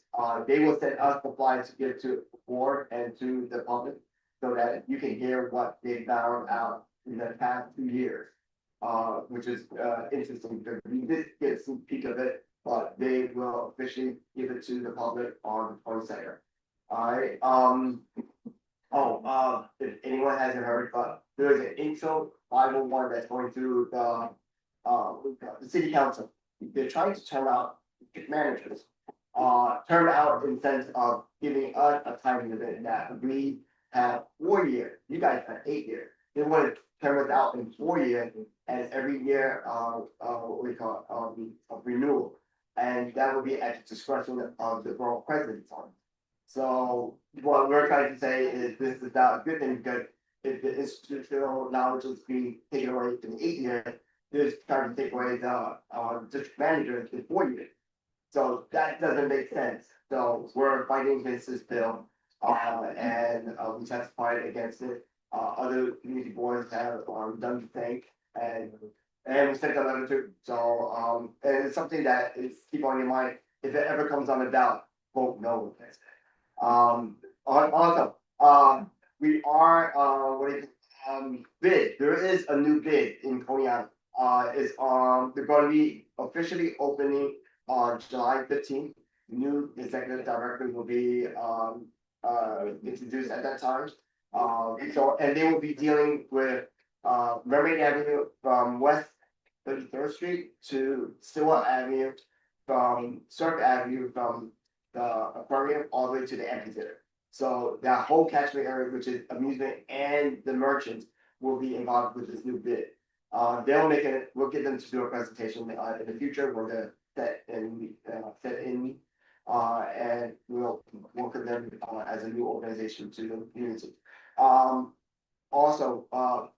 They will send us the flyers to give to the board and to the public, so that you can hear what they found out in the past 2 years. Which is, interesting, because we did get some peek of it, but they will officially give it to the public on the 22nd. Alright, if anyone hasn't heard, but there is an intro 501 that's going through the city council. They're trying to turn out managers, turn out in sense of giving us a time limit that we have 4 years, you guys have 8 years. They want to turn us out in 4 years, and every year, what we call, a renewal. And that will be at the discretion of the borough president's on. So what we're trying to say is this is not a good thing, because if the institutional knowledge is being taken away in 8 years, this is trying to take away the district manager in 4 years. So that doesn't make sense. So we're fighting against this bill, and we testified against it. Other community boards have done the same, and we sent a letter to. So and it's something that is keep on your mind. If it ever comes on the ballot, vote no. Also, we are bid. There is a new bid in Coney Island. They're going to be officially opening on July 15th. New executive director will be introduced at that time. And they will be dealing with Mermaid Avenue from West 33rd Street to Stewart Avenue, from Surf Avenue, from the aquarium all the way to the amphitheater. So that whole catchment area, which is amusement and the merchants, will be involved with this new bid. We'll get them to do a presentation in the future when they're set in, and we'll work with them as a new organization to the community. Also,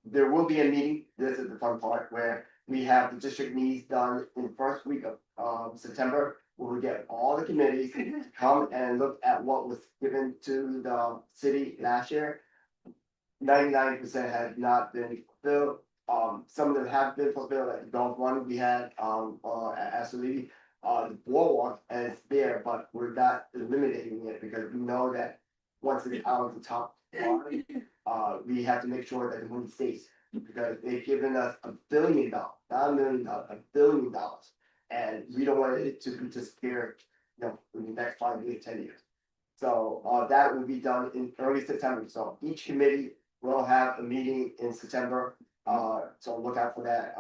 there will be a meeting, this is the fun part, where we have the district needs done in the first week of September, where we get all the committees to come and look at what was given to the city last year. 99% have not been fulfilled. Some of them have been fulfilled, like the golf one we had, absolutely. The boardwalk is there, but we're not eliminating it, because we know that once it's out of the top, we have to make sure that the money stays, because they've given us $1 billion, not $1 million, $1 billion. And we don't want it to disappear, in the next 5 years, 10 years. So, that will be done in early September. So each committee will have a meeting in September. So look out for that,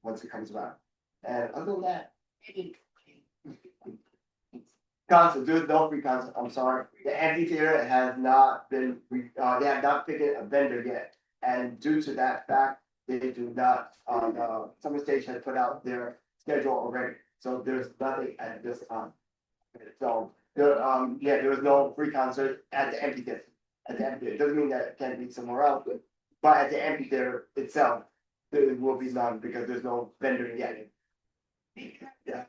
once it comes around. And other than that, concert, there's no free concert, I'm sorry. The amphitheater has not been, they have not picked a vendor yet. And due to that fact, they do not, Summer Stage has put out their schedule already, so there's nothing at this time. So, there was no free concert at the amphitheater. It doesn't mean that it can't be somewhere else, but at the amphitheater itself, there will be none, because there's no vendor yet. Yeah.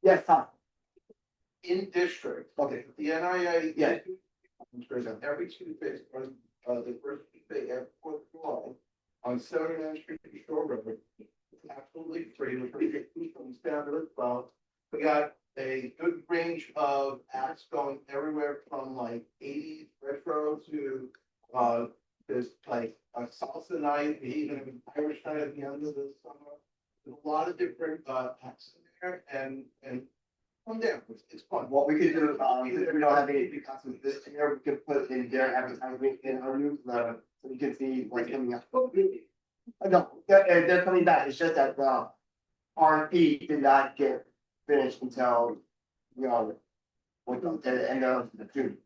Yes, Tom. In district. Okay. The NIA. Yeah. Every Tuesday, the first Tuesday after 4th of July, on 79th Street, Shore River. It's absolutely free, we're pretty good people down to the 12. We got a good range of acts going everywhere from like 80s retro to, there's like a salsa night, even an Irish night at the end of the summer. There's a lot of different, acts in there, and come down, it's fun. What we could do, if we don't have any free concerts this year, we could put in their advertisement in our newsletter, so you can see what's coming up. No, they're coming back, it's just that the RFP did not get finished until with the end of the June.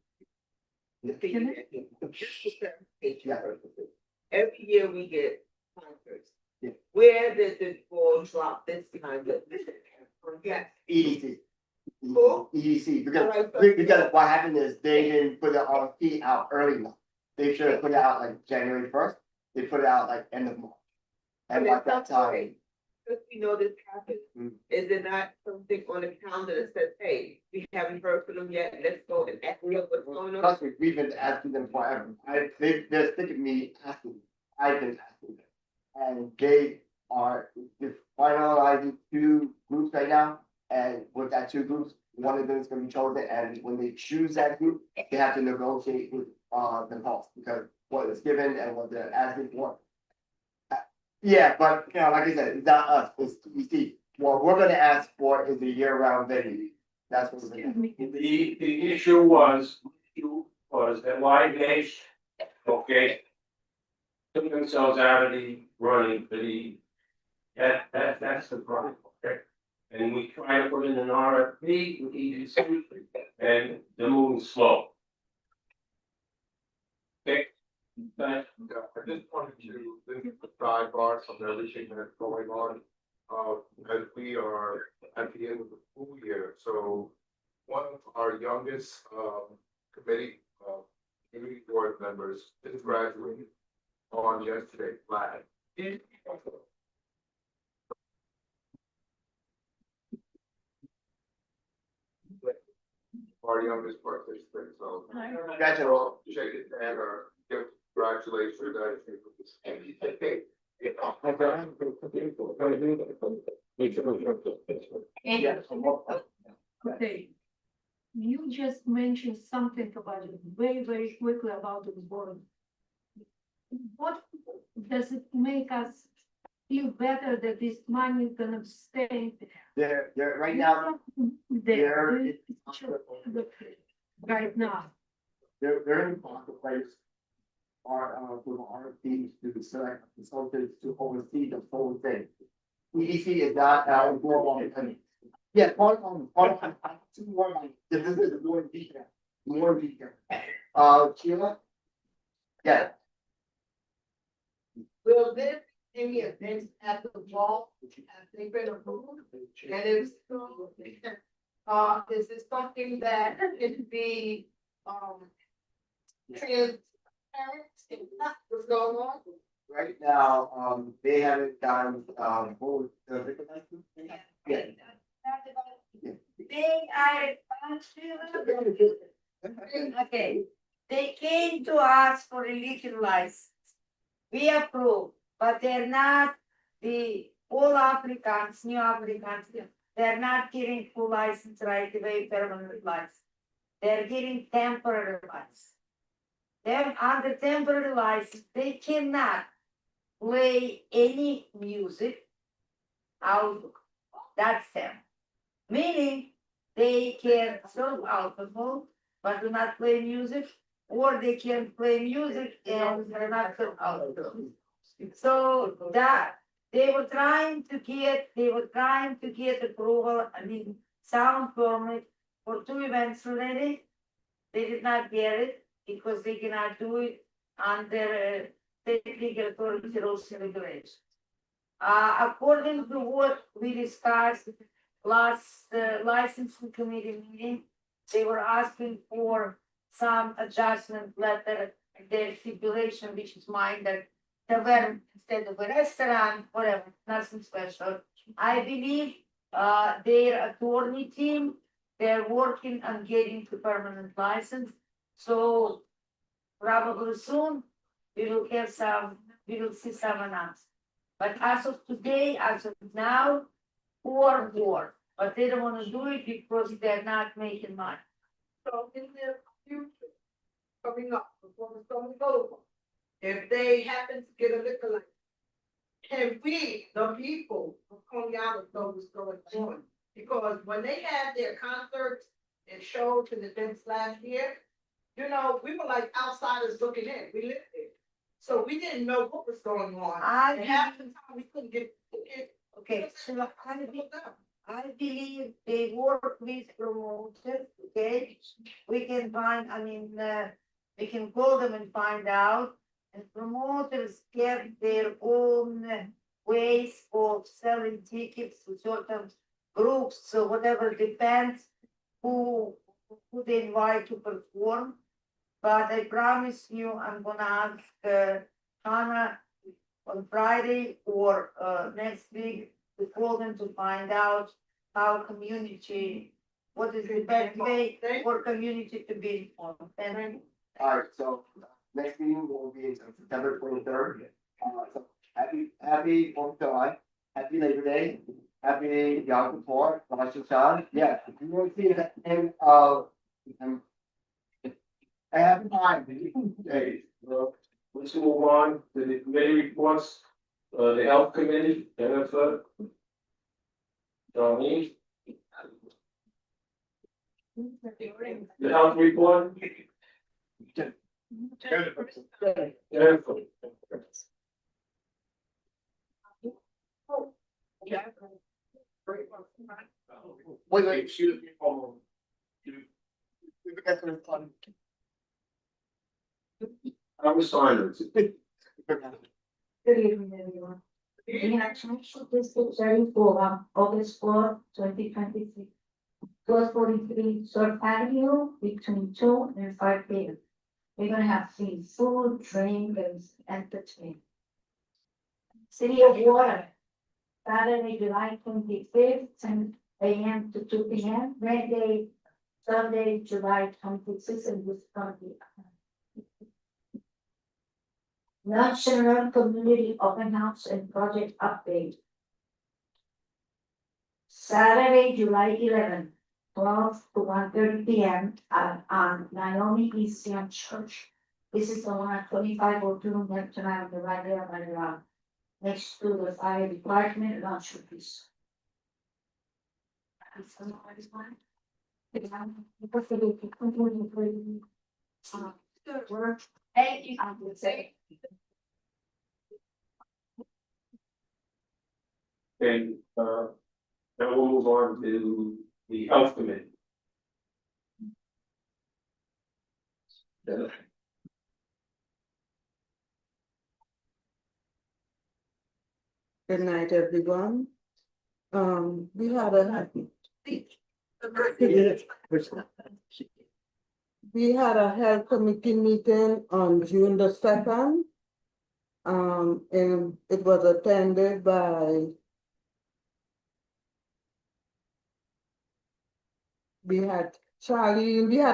Every year we get concerts. Yeah. Where did the ball drop this time? Yeah. EDC. Who? EDC, because what happened is they didn't put the RFP out early enough. They should have put it out like January 1st, they put it out like end of March. And at that time. Because we know this happens, is there not something on the calendar that says, hey, we haven't heard from them yet, let's go and ask them what's going on? Trust me, we've been asking them forever. They're sick of me asking. I've been asking them. And they are just finalizing 2 groups right now. And with that 2 groups, one of them is gonna be chosen. And when they choose that group, they have to negotiate with the cost because what is given and what they're asking for. Yeah, but like I said, it's not us, it's TBC. What we're gonna ask for is a year-round venue. That's what we're gonna. The issue was that Live Nation, okay, took themselves out of the running for the, that's the problem, okay? And we try to put in an RFP with EDC, and they're moving slow. Okay? Thanks. I just wanted to, this is the sidebar from everything that's going on. As we are at the end of the school year, so one of our youngest, committee, community board members is graduating on yesterday, Vlad. Our youngest participant, so. Congratulations. Shake his hand or give congratulations. Okay. You just mentioned something about it very quickly about the board. What does it make us feel better that this money is gonna stay there? They're right now, There. Right now. they're in the marketplace. With RFPs to select consultants to oversee the whole thing. EDC is not global independent. Yeah, part on, this is more detail, Sheila? Yeah. Will this any events at the wall, have they been approved? And if so, is this something that could be, transparent, what's going on? Right now, they haven't done, who, the liquor license? Yeah. Okay, they came to us for a liquor license. We approved, but they're not the all applicants, new applicants, they're not getting full license right away, permanent license. They're getting temporary license. Then under temporary license, they cannot play any music out. That's them. Meaning they can serve alcohol, but do not play music, or they can play music and do not serve alcohol. So that they were trying to get approval, sound permit for 2 events already. They did not get it because they cannot do it under state regulatory rules and regulations. According to what we discussed last licensing committee meeting, they were asking for some adjustment letter, their stipulation, which is mine, that tavern instead of a restaurant, whatever, nothing special. I believe their attorney team, they're working on getting the permanent license. So probably soon we will see some announcements. But as of today, as of now, or, but they don't want to do it because they're not making money. So in the future, coming up, before the storm is over, if they happen to get a liquor license, can we, the people of Coney Island, know what's going on? Because when they had their concerts and shows and events last year, we were like outsiders looking in, we lived there. So we didn't know what was going on. And half the time we couldn't get. Okay, so I believe they work with promoters, okay? We can find, we can call them and find out. And promoters get their own ways of selling tickets to certain groups, so whatever depends who they invite to perform. But I promise you, I'm gonna ask Hannah on Friday or next week to call them to find out how community, what is the best way for community to be informed. And Alright, so next meeting will be September 23rd. So happy 4th of July, happy Labor Day, happy Yom Kippur, Rosh Hashanah. Yeah, if you want to see it, and I have time. Hey, let's move on to the committee reports, the health committee, Jennifer. Darlene. The health report. Jennifer. Wait, excuse me, hold on. I was silent. Good evening, everyone. We have Central District 34, August 4, 2023. 1243 Surf Avenue between 2 and 5 p.m. We're gonna have free food, drink, and entertainment. City of Water, Saturday, July 25th, 10 a.m. to 2 p.m. Red Day, Sunday, July 26th, and this Sunday. National Community Open House and Project Update. Saturday, July 11th, 12 to 1:30 p.m. On Naomi Eastern Church. This is the one at 2502 Neptune Avenue, right there by the next to the fire department, lunch service. Work. Thank you. I would say. And then we'll move on to the health committee. Good night, everyone. We had a health committee meeting on June the 2nd. And it was attended by we had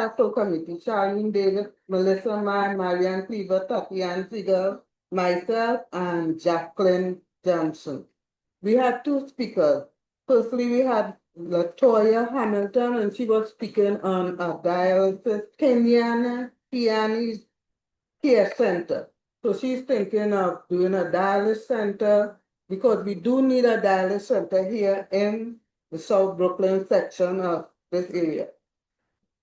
a full committee, Charlene David, Melissa Mann, Marianne Cleaver, Tatiana Ziegler, myself, and Jacqueline Johnson. We had two speakers. Firstly, we had Latoya Hamilton, and she was speaking on a dialysis Kenyan care center. So she's thinking of doing a dialysis center because we do need a dialysis center here in the South Brooklyn section of this area.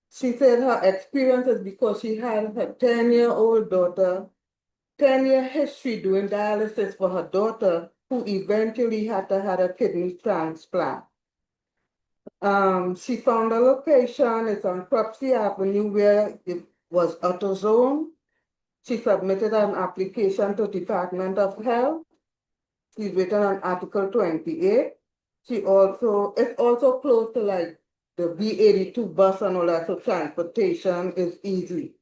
She said her experience is because she had her 10-year-old daughter, 10-year history doing dialysis for her daughter, who eventually had to have a kidney transplant. She found a location, it's on Cropsey Avenue, where it was AutoZone. She submitted an application to Department of Health. She's written on Article 28. It's also close to like the B82 bus and all that, so transportation is easy.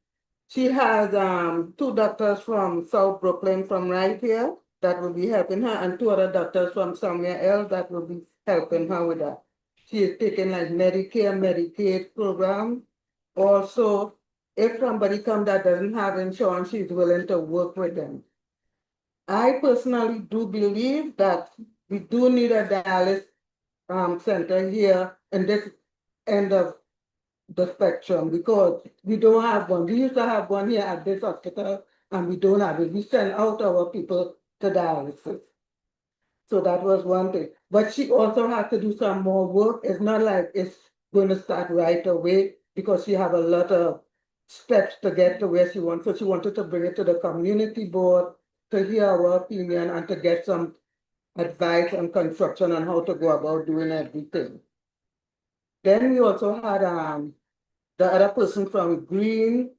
She has 2 doctors from South Brooklyn from right here that will be helping her, and 2 other doctors from somewhere else that will be helping her with that. She is taking like Medicare, Medicaid program. Also, if somebody comes that doesn't have insurance, she's willing to work with them. I personally do believe that we do need a dialysis center here in this end of the spectrum because we don't have one. We used to have one here at this hospital and we don't have it. We send out our people to dialysis. So that was one thing. But she also has to do some more work. It's not like it's going to start right away because she have a lot of steps to get to where she wants. So she wanted to bring it to the community board to hear our opinion and to get some advice on construction and how to go about doing everything. Then we also had the other person from Green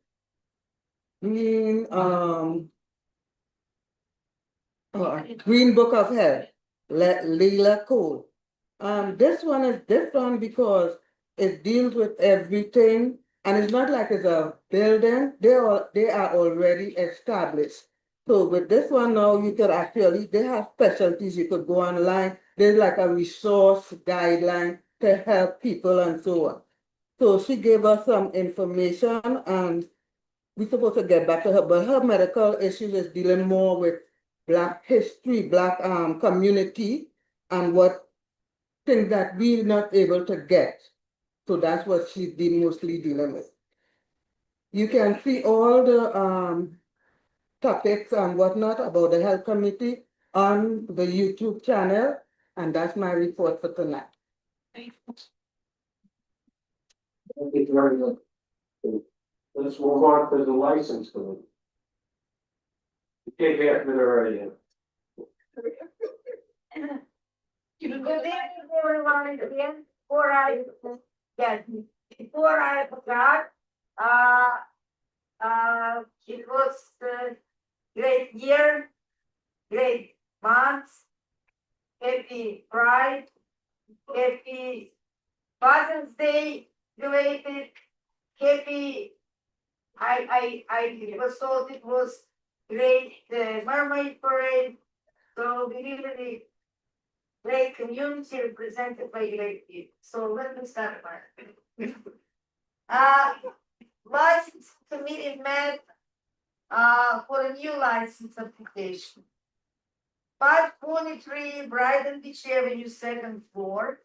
Book of Health, Leila Cole. This one is different because it deals with everything, and it's not like it's a building. They are already established. So with this one now, you could actually, they have specialties. You could go online. There's like a resource guideline to help people and so on. So she gave us some information, and we're supposed to get back to her, but her medical issues is dealing more with Black history, Black community, and what things that we're not able to get. So that's what she's mostly dealing with. You can see all the topics and whatnot about the health committee on the YouTube channel, and that's my report for tonight. Thank you very much. Let's move on to the license committee. You can't get it already. Good evening, everyone, again, before I forgot, it was a great year, great months, happy Pride, happy Father's Day related, happy, I was told it was great, Mermaid Parade, so we really great community represented by great people. So let me start by. License committee met for a new license application. 523 Brighton Beach Avenue, second floor.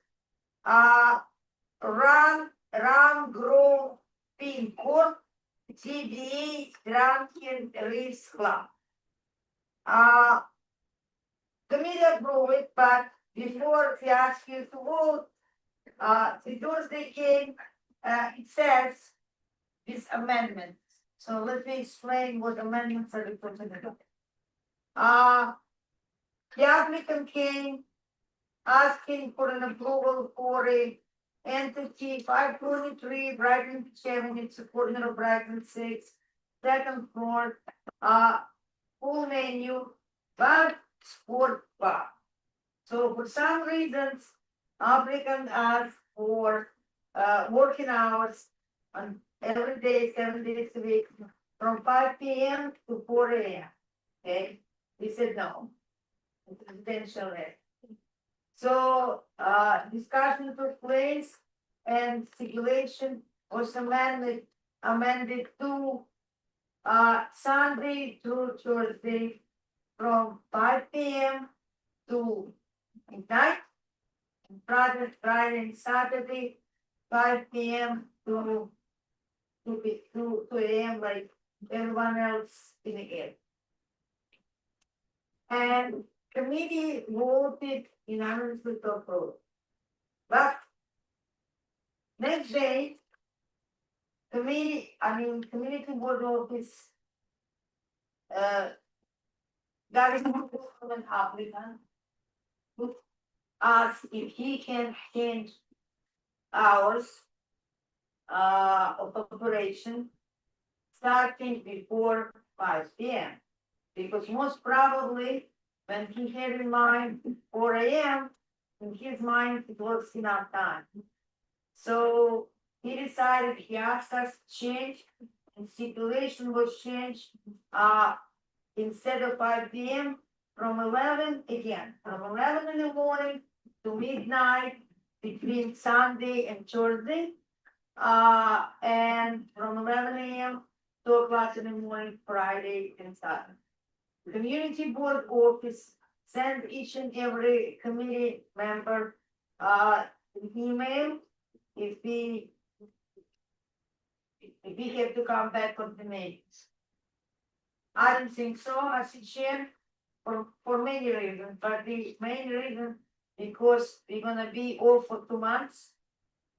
Ram Grove Pin Court, TBA Drunken Reefs Club. Committee approved it, but before we ask you to vote, the Thursday came, it says this amendment. So let me explain what amendments are reported. The applicant came asking for an approval for a entity 523 Brighton Beach Avenue, it's a corner of Brighton 6, second floor, full menu, but sport bar. So for some reasons, applicant asked for working hours on every day, 7 days a week, from 5 p.m. to 4 a.m. Okay, we said no. It's residential area. So discussion took place and stipulation was amended to Sunday through Thursday from 5 p.m. to midnight, and Friday and Saturday, 5 p.m. to 2 a.m. like everyone else in the area. And committee voted unanimously to approve. But next day, community board office got a from an applicant who asked if he can change hours of operation starting before 5 p.m. Because most probably when he had in mind 4 a.m., in his mind it was enough time. So he decided, he asked us to change, and stipulation was changed instead of 5 p.m. from 11 again, from 11 in the morning to midnight between Sunday and Thursday, and from 11 a.m. 2 o'clock in the morning, Friday and Saturday. Community board office send each and every committee member an email if we have to come back on the meetings. I don't think so, as a chair, for many reasons, but the main reason because we're gonna be off for 2 months,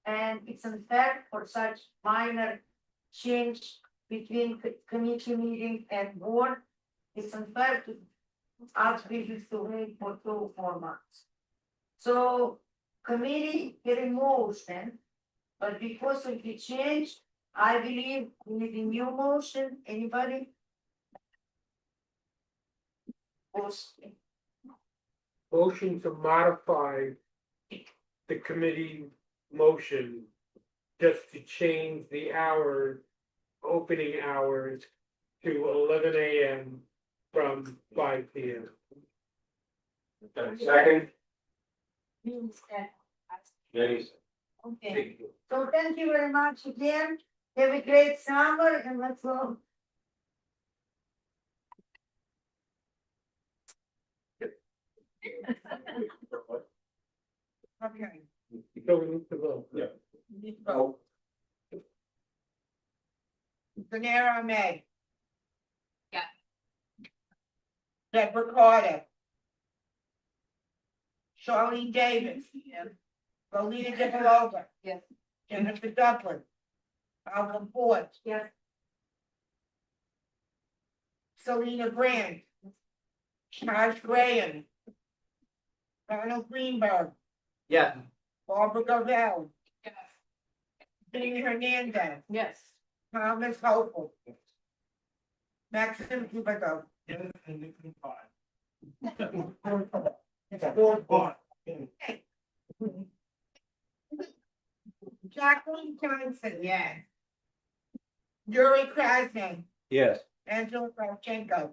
and it's unfair for such minor change between committee meeting and board. It's unfair to ask visits to wait for 2 or 4 months. So committee getting motion, but because of the change, I believe we need a new motion, anybody? Motion to modify the committee motion just to change the hours, opening hours to 11 AM from 5 PM. Second, Jenny. Okay, so thank you very much again, have a great summer and let's go. Okay. Yeah. Vote. Panera May. Yeah. Deborah Carter. Charlene Davis. Yeah. Rowena DeBelova. Yes. Jennifer Dublin. Alvin Ford. Yes. Selena Grant. Josh Graham. Donald Greenberg. Yeah. Barbara Govell. Yes. Jenny Hernandez. Yes. Thomas Hopel. Maxim Huberto. Jacqueline Johnson, yes. Yuri Krasny, Yes. Angela Kravchenko.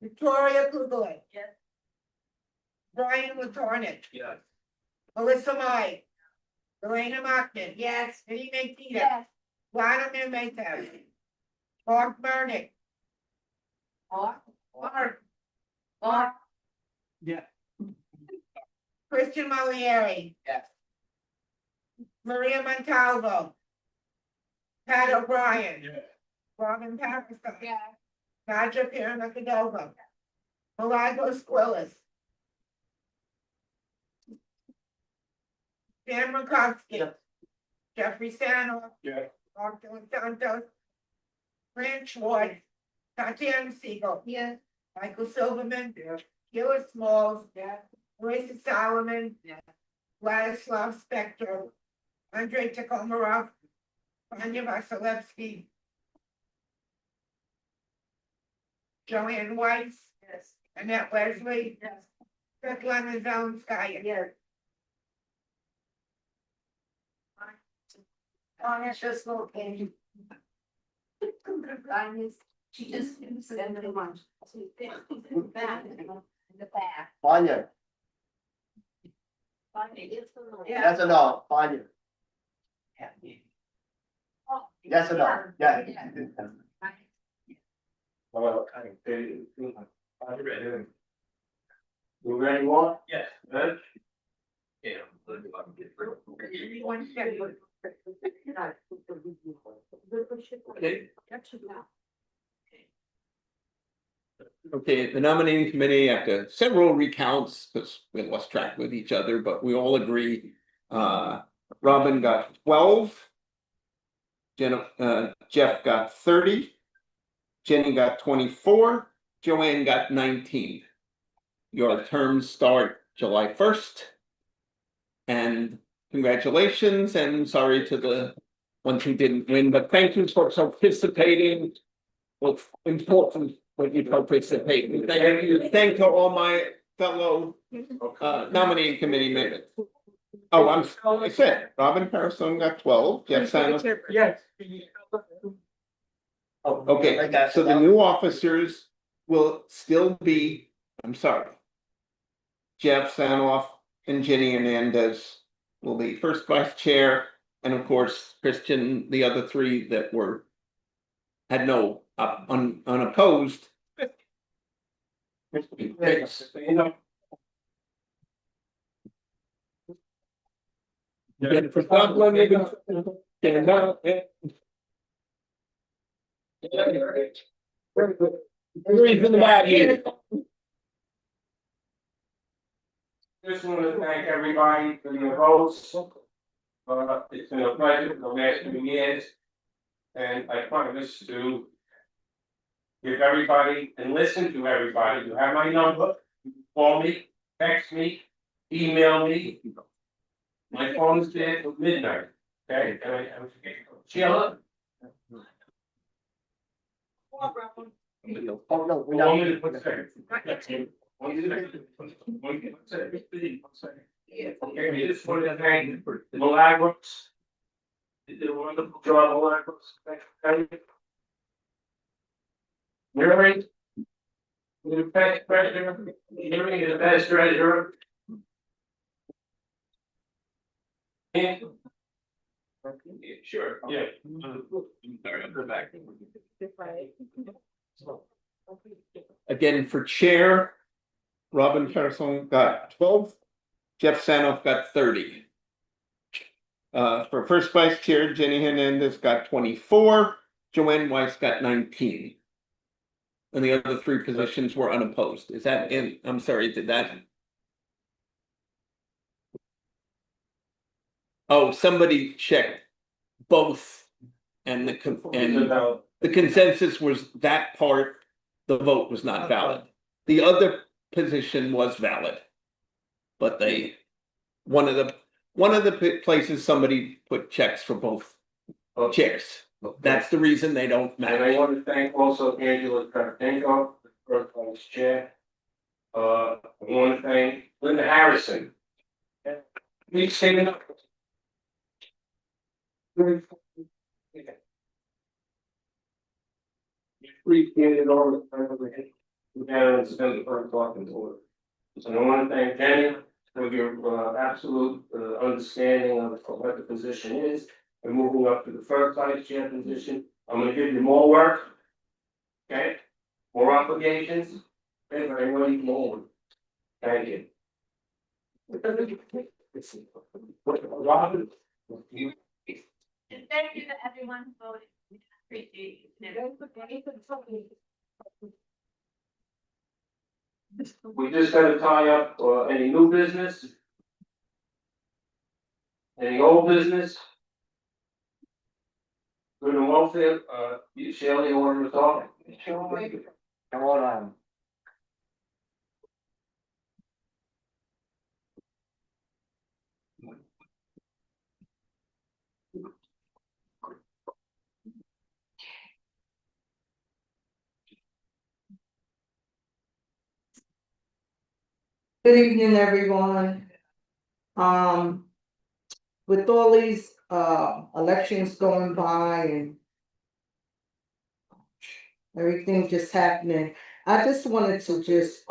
Victoria Kugler. Yes. Brian Latornik. Yes. Melissa Mai. Elena Mockman. Yes. Eddie Makita. Yes. Vladimir Mayhew. Mark Burnick. Mark. Yeah. Christian Molieri. Yes. Maria Montalvo. Pat O'Brien. Yeah. Robin Patterson. Yeah. Nadja Piranakadova. Milagros Squillis. Dan Rakowski. Jeffrey Sanoff. Yeah. Mark De Los Santos. Fran Schwartz. Tatiana Siegel. Yes. Michael Silverman. Gillis Smalls. Marissa Solomon. Vladislav Spector. Andre Takomarov. Vanya Vasilevsky. Joanne Weiss. Yes. Annette Leslie. Yes. Svetlana Zelenskaya. Yes. Anya Shoslokin. She just ended the lunch. Back in the back. Vanya, yes or no, Vanya? Yes or no? Yeah. Well, you ready, one? Yes. Good. Yeah. Okay. Okay, the nominating committee, after several recounts, because we lost track with each other, but we all agree. Robin got 12. Jeff got 30. Jenny got 24. Joanne got 19. Your terms start July 1st. And congratulations, and sorry to the ones who didn't win, but thank you for participating. Well, important when you participate. Thank you. Thank to all my fellow nominating committee members. Oh, I said, Robin Harrison got 12, Jeff Sanders. Yes. Okay, so the new officers will still be, I'm sorry. Jeff Sanoff and Jenny Hernandez will be first vice chair, and of course, Christian, the other three that had no unopposed. Jennifer Dublin, in the back here. Just want to thank everybody for your votes. It's been a pleasure for the last few years. And I promise to give everybody and listen to everybody. You have my number, call me, text me, email me. My phone is there till midnight, okay? And I Sheila? Oh, no, we're not. 1 minute, 1 second. 1 minute, 1 second. Okay, I just wanted to thank the Milagros. They did a wonderful job, Milagros. Thank you. Mary? The best treasurer, Mary is the best treasurer. And. Sure, yeah. Sorry, I'll go back. Again, for chair, Robin Carson got 12, Jeff Sanoff got 30. For first vice chair, Jenny Hernandez got 24, Joanne Weiss got 19. And the other 3 positions were unopposed. Is that in, I'm sorry, did that? Oh, somebody checked both and the consensus was that part, the vote was not valid. The other position was valid. But one of the places somebody put checks for both chairs. That's the reason they don't And I match. want to thank also Angela Kravchenko, the first vice chair. I want to thank Linda Harrison. Please stand up. Appreciate it all. And spend the first talking to her. So I want to thank Jenny for your absolute understanding of what the position is. And moving up to the first vice chair position, I'm gonna give you more work. Okay, more obligations, and everybody more. Thank you. Robin. And thank you to everyone who voted. Appreciate it. We just gotta tie up any new business. Any old business. Good and welfare, you Shelley, you want to talk? Come on. Good evening, everyone. With all these elections going by and everything just happening, I just wanted to just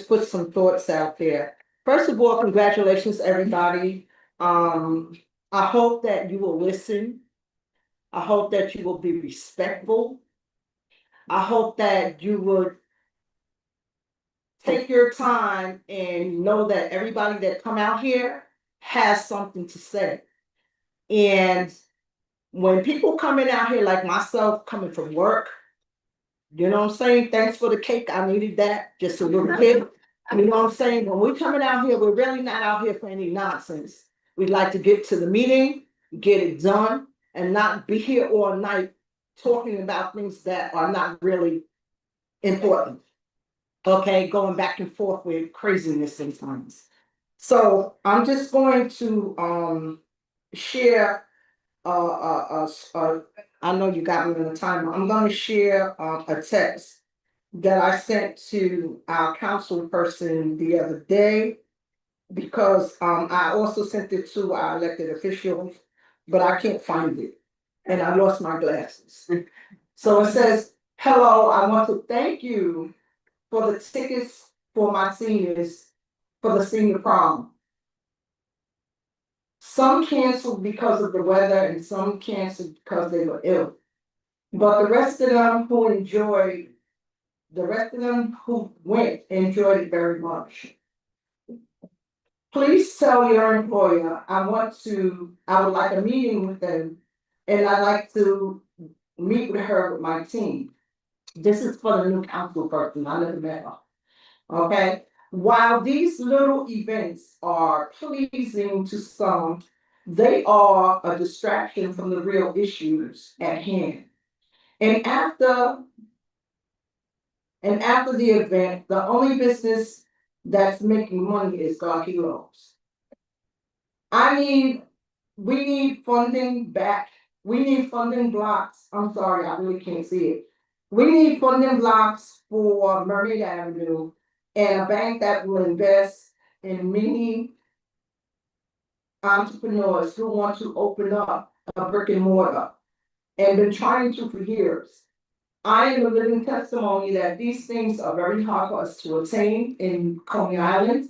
put some thoughts out there. First of all, congratulations, everybody. I hope that you will listen. I hope that you will be respectful. I hope that you would take your time and know that everybody that come out here has something to say. And when people coming out here like myself, coming from work, you know what I'm saying? Thanks for the cake. I needed that, just a little bit. You know what I'm saying? When we're coming out here, we're really not out here for any nonsense. We'd like to get to the meeting, get it done, and not be here all night talking about things that are not really important. Okay, going back and forth with craziness sometimes. So I'm just going to share I know you got me on the timer. I'm going to share a text that I sent to our council person the other day, because I also sent it to our elected officials, but I can't find it and I lost my glasses. So it says, "Hello, I want to thank you for the tickets for my seniors for the senior prom. Some canceled because of the weather and some canceled because they were ill. But the rest of them who went enjoyed it very much. Please tell your employer I would like a meeting with them, and I'd like to meet with her with my team." This is for the new council person, I never met her. Okay, while these little events are pleasing to some, they are a distraction from the real issues at hand. And after the event, the only business that's making money is Garkilos. We need funding back. We need funding blocks. I'm sorry, I really can't see it. We need funding blocks for Mermaid Avenue and a bank that will invest in many entrepreneurs who want to open up a brick and mortar and been trying to for years. I am a living testimony that these things are very hard for us to attain in Coney Island.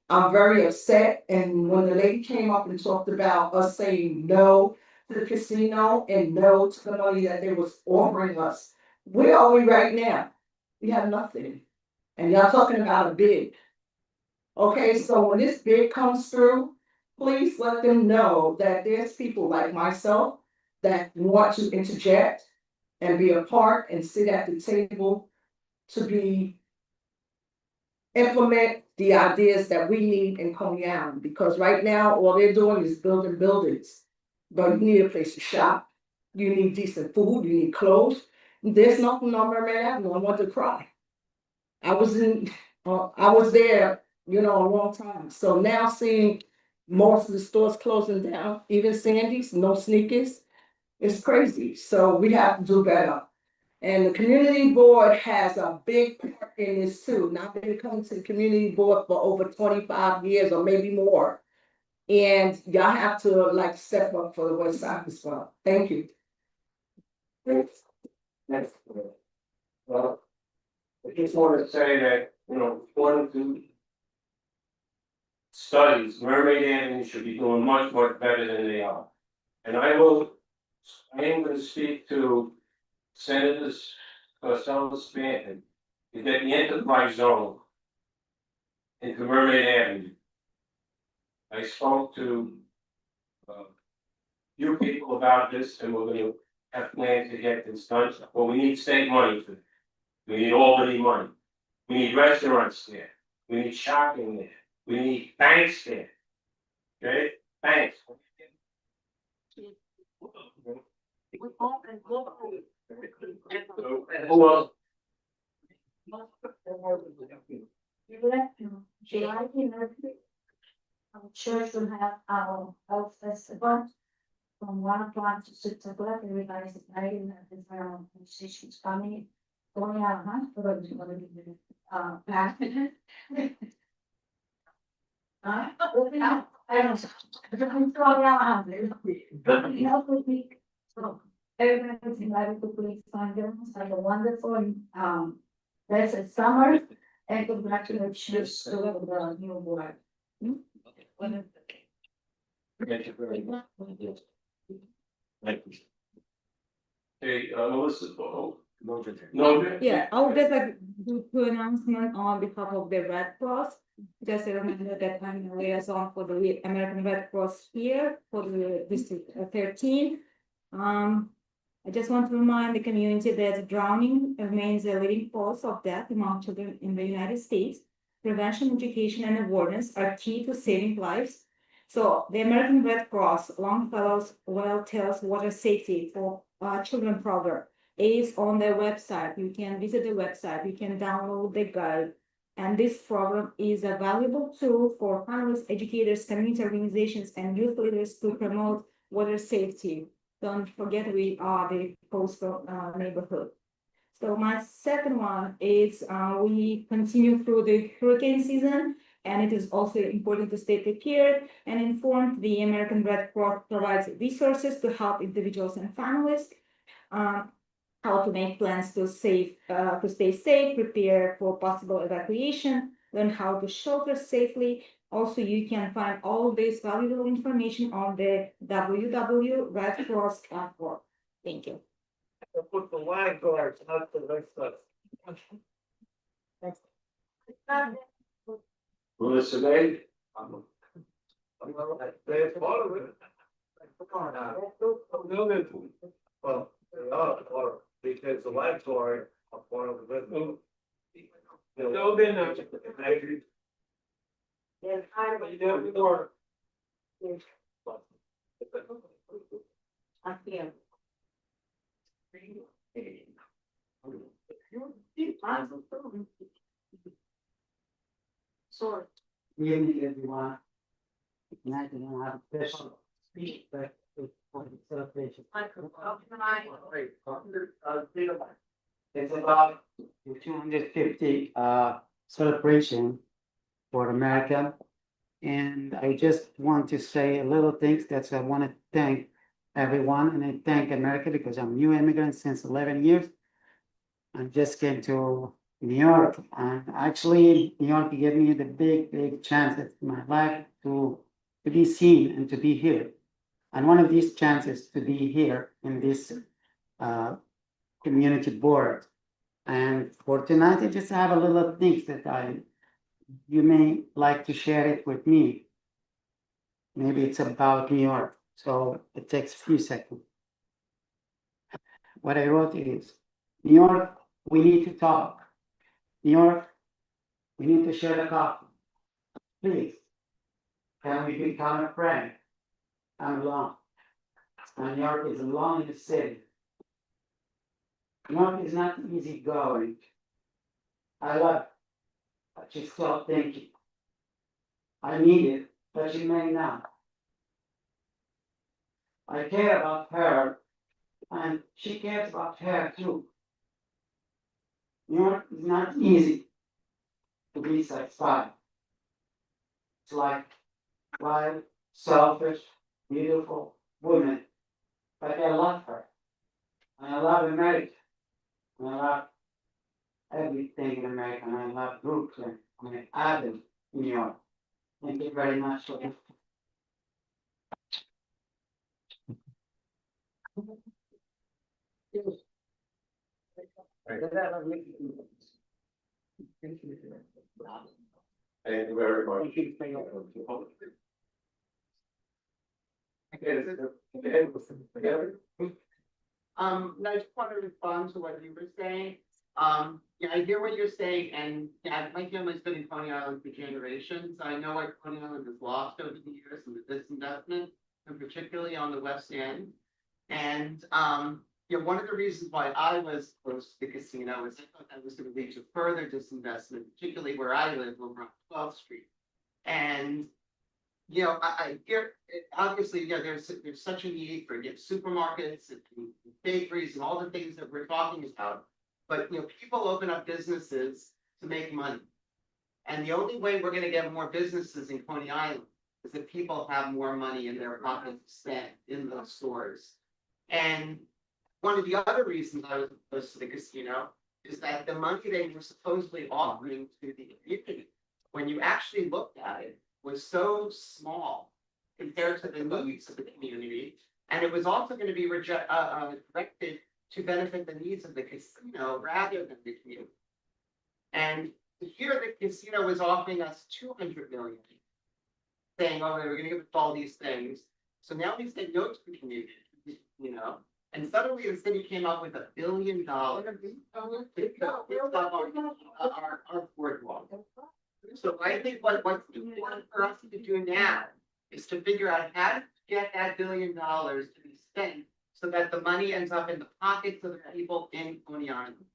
I'm very upset, and when the lady came up and talked about us saying no to the casino and no to the money that they was offering us, where are we right now? We have nothing. And y'all talking about a bid. Okay, so when this bid comes through, please let them know that there's people like myself that want to interject and be a part and sit at the table to implement the ideas that we need in Coney Island, because right now, all they're doing is building buildings. But you need a place to shop, you need decent food, you need clothes. There's nothing on Mermaid Avenue. I want to cry. I was there, a long time. So now seeing most of the stores closing down, even Sandy's, no sneakers, it's crazy. So we have to do better. And the community board has a big part in this too. Now I've been coming to the community board for over 25 years or maybe more. And y'all have to step up for the West Side as well. Thank you. Well, I just want to say that, according to studies, Mermaid Avenue should be doing much, much better than they are. And I am going to speak to Senators Marcellus Stanton to get the enterprise zone into Mermaid Avenue. I spoke to few people about this, and we're going to have plans to get this done, but we need state money for it. We need Albany money. We need restaurants there. We need shopping there. We need banks there. Okay? Banks. Well, Our church will have our health festival from 1 o'clock to 6 o'clock. Everybody's invited, and our musicians coming. Going out, huh? But it's gonna be, back. I don't so everybody's invited to please find them. Have a wonderful, blessed summer, and congratulations to the new board. thank you very much. Thank you. Hey, Melissa, no. Yeah, I would just like do two announcements on behalf of the Red Cross. Just a reminder that I'm a liaison for the American Red Cross here for the District 13. I just want to remind the community that drowning remains a leading cause of death among children in the United States. Prevention, education, and awareness are key to saving lives. So the American Red Cross Longfellow's Well Tales Water Safety for Children program is on their website. You can visit the website, you can download the guide. And this program is a valuable tool for families, educators, community organizations, and youth leaders to promote water safety. Don't forget, we are the coastal neighborhood. So my second one is we continue through the hurricane season, and it is also important to stay prepared and informed. The American Red Cross provides resources to help individuals and families. How to make plans to stay safe, prepare for possible evacuation, learn how to shelter safely. Also, you can find all this valuable information on the www.redcross.org. Thank you. I put the lifeguards, not the rest of Melissa May. They're part of it. Well, they are part of it, because the lifeguard are part of the business. No, they're not. I'm here. Sorry. Good evening, everyone. Tonight I don't have a special speech, but it's for the celebration. It's about the 250 celebration for America. And I just want to say a little things that I want to thank everyone, and I thank America because I'm a new immigrant since 11 years. I just came to New York, and actually New York gave me the big chance in my life to be seen and to be here. And one of these chances to be here in this community board. And for tonight, I just have a little things that you may like to share it with me. Maybe it's about New York, so it takes a few seconds. What I wrote is, New York, we need to talk. New York, we need to share a coffee. Please, can we become a friend? I'm alone. New York is a lonely city. New York is not easy going. I love it, but she's still thinking. I need it, but she may not. I care about her, and she cares about her too. New York is not easy to be satisfied. It's like wild, selfish, beautiful woman. But I love her. And I love America. And I love everything in America. And I love Brooklyn. And I love New York. Thank you very much for this. Thank you very much. I just want to respond to what you were saying. Yeah, I hear what you're saying, and yeah, my family's been in Coney Island for generations. I know what Coney Island has lost over the years with this investment, and particularly on the West End. And, yeah, one of the reasons why I was close to the casino is I thought that was going to lead to further disinvestment, particularly where I live over on 12th Street. And you know, I hear, obviously, yeah, there's such a need for supermarkets and bakeries and all the things that we're talking about. But, you know, people open up businesses to make money. And the only way we're gonna get more businesses in Coney Island is if people have more money in their pockets to spend in those stores. And one of the other reasons I was opposed to the casino is that the money they were supposedly offering to the community, when you actually looked at it, was so small compared to the needs of the community. And it was also going to be directed to benefit the needs of the casino rather than the community. And here the casino was offering us 200 million, saying, oh, we're going to give us all these things. So now we say no to the community, you know, and suddenly the city came up with $1 billion. Our boardwalk. So I think what's important for us to do now is to figure out how to get that $1 billion to be spent so that the money ends up in the pockets of the people in Coney Island.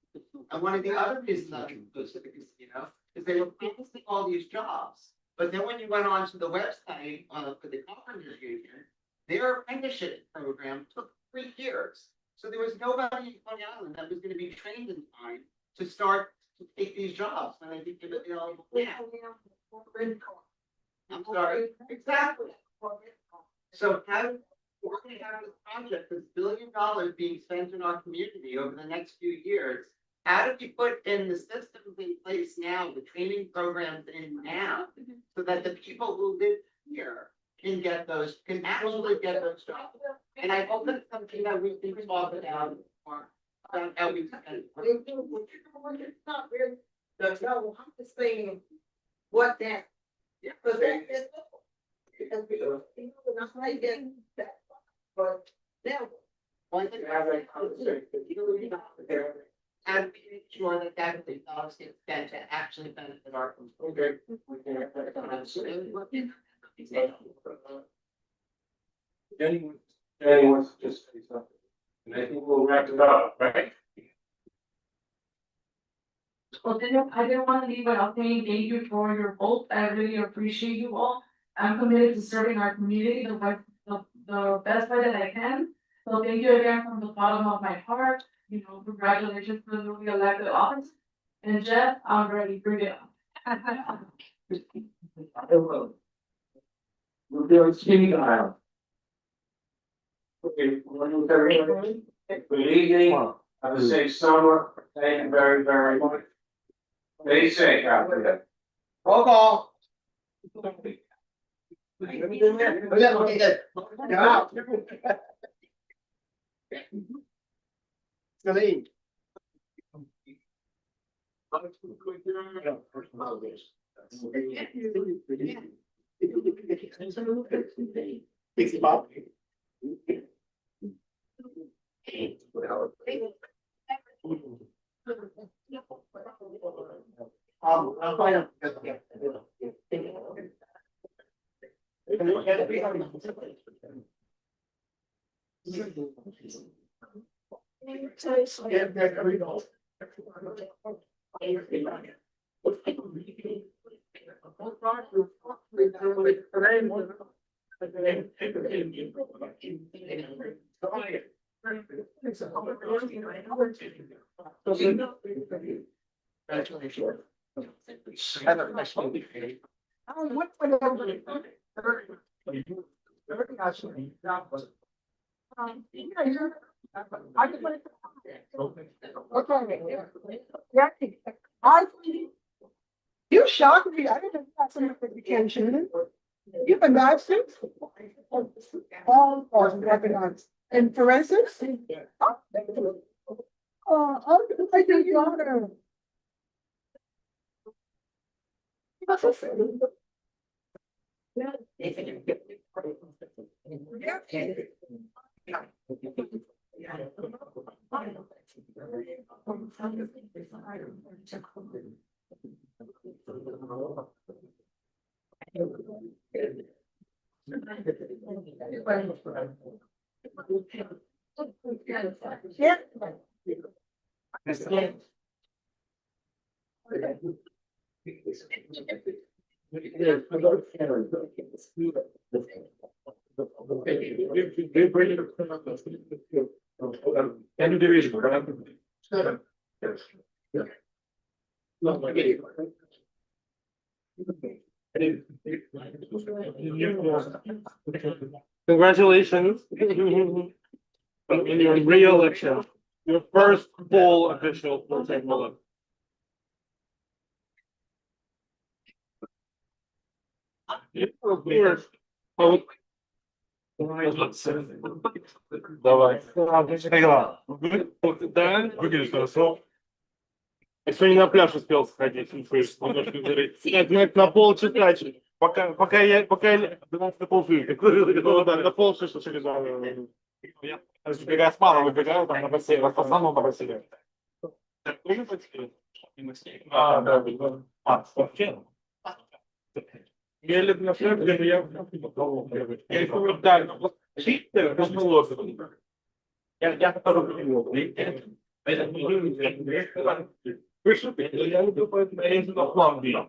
And one of the other reasons I opposed to the casino is they were promising all these jobs. But then when you went on to the website for the Carpenters Union, their apprenticeship program took 3 years. So there was nobody in Coney Island that was going to be trained in time to start to take these jobs when they became available now. I'm sorry. Exactly. So how we're going to have this project, this $1 billion being spent in our community over the next few years. How do we put in the systems in place now, the training programs in now, so that the people who live here can get those, can actually get those jobs? And I hope that's something that we can talk about more. How we can. It's not really, no, I'm just saying, what that, because that's, because we, not like that, but now. One thing I would consider, and making sure that that the dollars get spent to actually benefit our community. Anyone just say something? And I think we'll wrap it up, right? I didn't want to leave without saying thank you for your vote. I really appreciate you all. I'm committed to serving our community the best way that I can. So thank you again from the bottom of my heart. You know, congratulations for the newly elected office. And Jeff, I'm ready. Bring it on. We're doing speaking aisle. Okay, good evening, have a safe summer, thank you very, very much. Stay safe out there. Roll call. Okay, good. You're out. Celine. Thanks, Bob. I'm fine. You shocked me. I didn't have some notification. You've been live since? All webinars. And forensics? I do the honor. Any division, right? Congratulations. In your re-election, your first full official full-time role. Давай. Да, выглядишь хорошо. Еще не на пляж успел сходить, немножко зарыть. Нет, на полчаса. Пока я 12 на полчаса. Ну да, на полчаса через я выбегаю с мало, выбегаю там на бассейн, в основном на бассейн. Тоже бассейн? Да. Вообще? Я люблю на пляж, где я говорю, да, но чистое, я я люблю, поэтому я ездил на план. Сейчас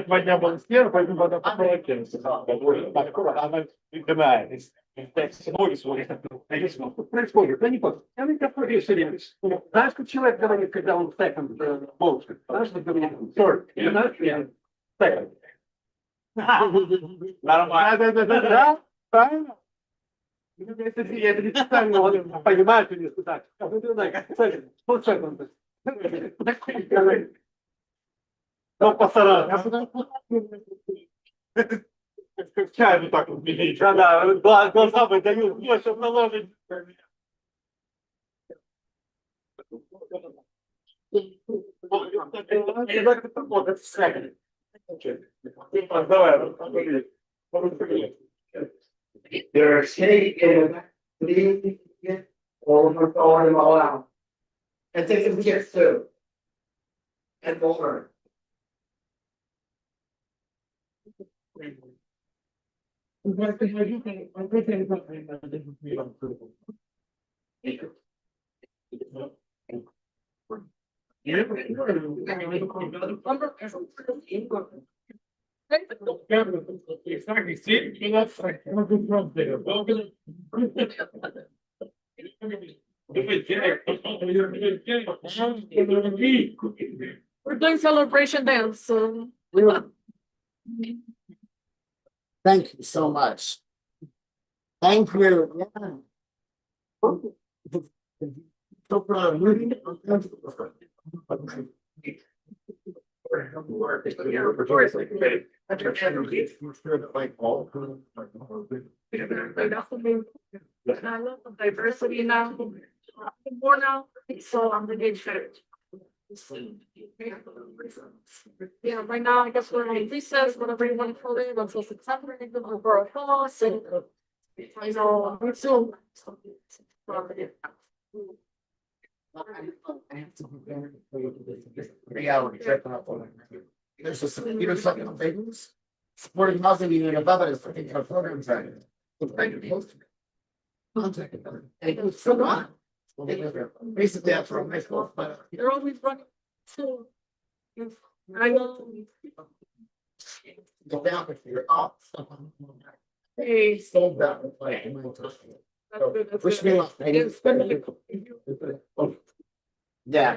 2 дня был стерв, поэтому вода попробуйте. Она играет. Происходит, да не вот. Я не такой все время. Знаешь, как человек говорит, когда он second bullshit? Знаешь, что говорит? Third. Знаешь, second. Нормально. Да, правильно. Это не специально, понимаешь, или не специально. Вот second. Ну, постараюсь. Чай вот так вот бегите. Да, глаза выдают, больше наложить. They're taking all out. And take some kids too. and more. We're doing celebration dance, so. Thank you so much. Thank you. So proud of you. And I love the diversity now. I'm more now, so I'm the gauge fit. Yeah, right now, I guess we're on recess, whatever you want to call it, until September, we're a pause and. I know, we're still. There's a Peter Second of Babies. Supporting housing unit of evidence for taking our programs out. Contact them. And it's still on. Basically, after a high school, but. They're always running. So. I know. Go down with your off. Hey. So down. Wish me luck. Yeah.